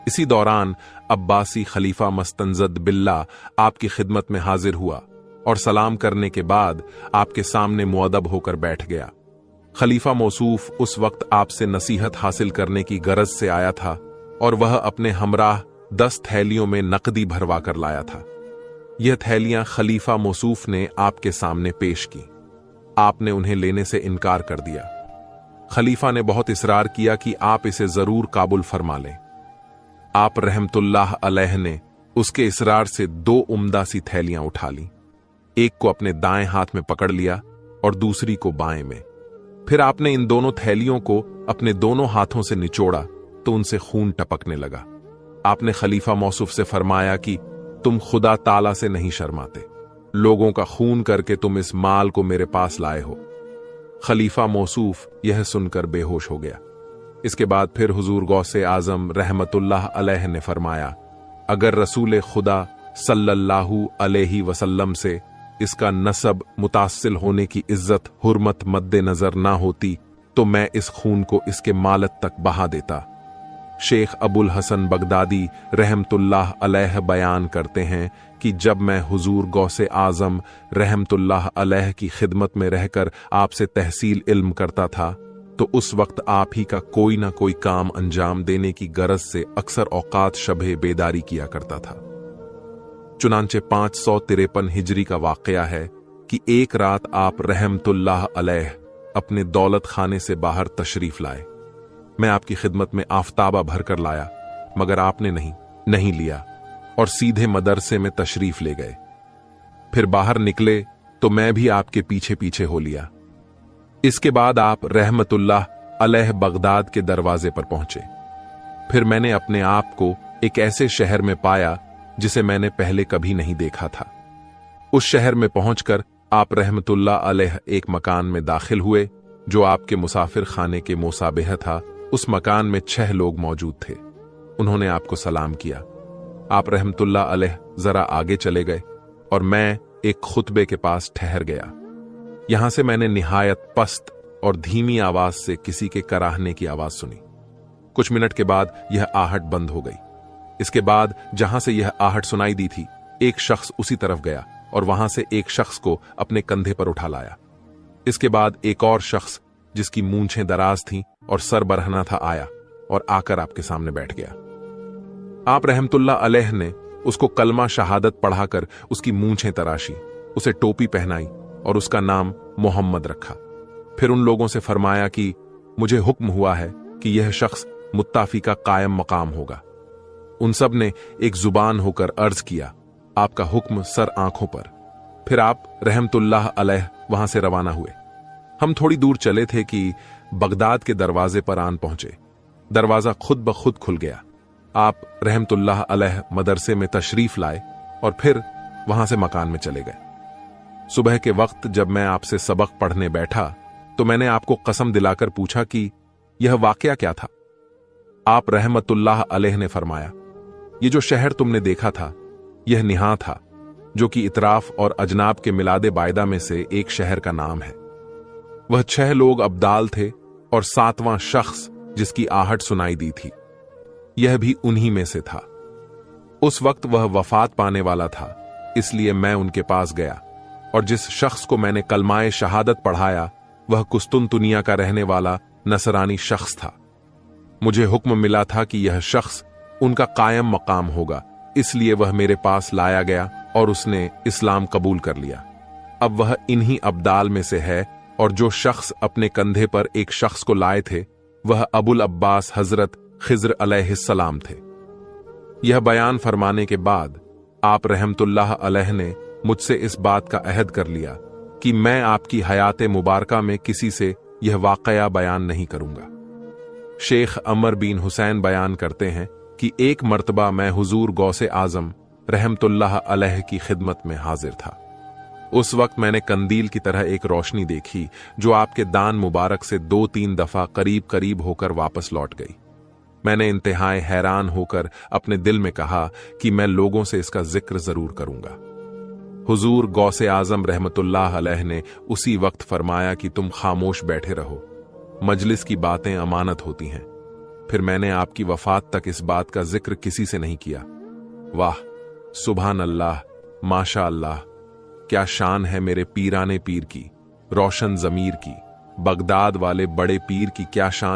इसी दौरान अब्बासी खलीफा मस्तंजद बिल्ला आपकी खिदमत में हाजिर हुआ और सलाम करने के बाद आपके सामने मुअद्दब होकर बैठ गया। खलीफा मौसूफ उस वक्त आपसे नसीहत हासिल करने की गरज से आया था और वह अपने हमराह 10 थैलियों में नकदी भरवा कर लाया था। यह थैलियां खलीफा मौसूफ ने आपके सामने पेश की। आपने उन्हें लेने से इनकार कर दिया। खलीफा ने बहुत इसरार किया कि आप इसे जरूर काबुल फरमा लें। आप रहमतुल्लाह अलैह ने उसके इसरार से 2 उम्दा सी थैलियां उठा ली। एक को अपने दाएं हाथ में पकड़ लिया और दूसरी को बाएं में। फिर आपने इन दोनों थैलियों को अपने दोनों हाथों से निचोड़ा तो उनसे खून टपकने लगा। आपने खलीफा मौसूफ से फरमाया कि तुम खुदा ताला से नहीं शर्माते, लोगों का खून करके तुम इस माल को मेरे पास लाए हो। खलीफा मौसूफ यह सुनकर बेहोश हो गया। इसके बाद फिर हुजूर गौसे आजम रहमतुल्लाह अलैह ने फरमाया, अगर रसूल खुदा सल्लल्लाहु अलैहि वसल्लम से इसका नसब मुतासिल होने की इज्जत हुर्मत मद्देनजर ना होती तो मैं इस खून को इसके मालत तक बहा देता। शेख अबुल हसन बगदादी रहमतुल्लाह अलैह बयान करते हैं कि जब मैं हुजूर गौसे आजम रहमतुल्लाह अलैह की खिदमत में रहकर आपसे तहसील इल्म करता था तो उस वक्त आप ही का कोई ना कोई काम अंजाम देने की गरज से अक्सर औकात शबे बेदारी किया करता था। चुनांचे 553 हिजरी का वाकया है कि एक रात आप रहमतुल्लाह अलैह अपने दौलत खाने से बाहर तशरीफ लाए। मैं आपकी खिदमत में आफ्ताबा भरकर लाया, मगर आपने नहीं लिया और सीधे मदरसे में तशरीफ ले गए। फिर बाहर निकले तो मैं भी आपके पीछे पीछे हो लिया। इसके बाद आप रहमतुल्लाह अलैह बगदाद के दरवाजे पर पहुंचे। फिर मैंने अपने आप को एक ऐसे शहर में पाया जिसे मैंने पहले कभी नहीं देखा था। उस शहर में पहुंचकर आप रहमतुल्लाह अलैह एक मकान में दाखिल हुए जो आपके मुसाफिर खाने के मुसाबिह था। उस मकान में 6 लोग मौजूद थे। उन्होंने आपको सलाम किया। आप रहमतुल्लाह अलैह जरा आगे चले गए और मैं एक खुतबे के पास ठहर गया। यहां से मैंने निहायत पस्त और धीमी आवाज से किसी के कराहने की आवाज सुनी। कुछ मिनट के बाद यह आहट बंद हो गई। इसके बाद जहां से यह आहट सुनाई दी थी, एक शख्स उसी तरफ गया और वहां से एक शख्स को अपने कंधे पर उठा लाया। इसके बाद एक और शख्स जिसकी मूंछें दराज थीं और सर बरहना था आया और आकर आपके सामने बैठ गया। आप रहमतुल्लाह अलैह ने उसको कलमा शहादत पढ़ाकर उसकी मूंछें तराशी, उसे टोपी पहनाई और उसका नाम मोहम्मद रखा। फिर उन लोगों से फरमाया कि मुझे हुक्म हुआ है कि यह शख्स मुत्ताफी का कायम मकाम होगा। उन सब ने एक जुबान होकर अर्ज किया, आपका हुक्म सर आंखों पर। फिर आप रहमतुल्लाह अलैह वहां से रवाना हुए। हम थोड़ी दूर चले थे कि बगदाद के दरवाजे पर आन पहुंचे। दरवाजा खुद ब खुद खुल गया। आप रहमतुल्लाह अलैह मदरसे में तशरीफ लाए और फिर वहां से मकान में चले गए। सुबह के वक्त जब मैं आपसे सबक पढ़ने बैठा तो मैंने आपको कसम दिलाकर पूछा कि यह वाकया क्या था। आप रहमतुल्लाह अलैह ने फरमाया, ये जो शहर तुमने देखा था यह निहा था, जो कि इतराफ और अजनाब के मिलादे बायदा में से एक शहर का नाम है। वह 6 लोग अब्दाल थे और 7वां शख्स जिसकी आहट सुनाई दी थी यह भी उन्हीं में से था। उस वक्त वह वफात पाने वाला था, इसलिए मैं उनके पास गया और जिस शख्स को मैंने कलमाए शहादत पढ़ाया वह कुस्तुनतुनिया का रहने वाला नसरानी शख्स था। मुझे हुक्म मिला था कि यह शख्स उनका कायम मकाम होगा, इसलिए वह मेरे पास लाया गया और उसने इस्लाम कबूल कर लिया। अब वह इन्हीं अब्दाल में से है और जो शख्स अपने कंधे पर एक शख्स को लाए थे वह अबुल अब्बास हजरत खिज्र अलैहिस्सलाम थे। यह बयान फरमाने के बाद आप रहमतुल्लाह अलैह ने मुझसे इस बात का अहद कर लिया कि मैं आपकी हयात मुबारका में किसी से यह वाकया बयान नहीं करूंगा। शेख अमर बिन हुसैन बयान करते हैं कि एक मर्तबा मैं हुजूर गौसे आजम रहमतुल्लाह अलैह की खिदमत में हाजिर था। उस वक्त मैंने कंदील की तरह एक रोशनी देखी जो आपके दान मुबारक से 2-3 दफा करीब करीब होकर वापस लौट गई। मैंने इंतहाई हैरान होकर अपने दिल में कहा कि मैं लोगों से इसका जिक्र जरूर करूंगा। हुजूर गौसे आजम रहमतुल्लाह अलैह ने उसी वक्त फरमाया कि तुम खामोश बैठे रहो, मजलिस की बातें अमानत होती हैं। फिर मैंने आपकी वफात तक इस बात का जिक्र किसी से नहीं किया। वाह, सुभान अल्लाह, माशा अल्लाह, क्या शान है मेरे पीराने पीर की, रोशन जमीर की, बगदाद वाले बड़े पीर की क्या शान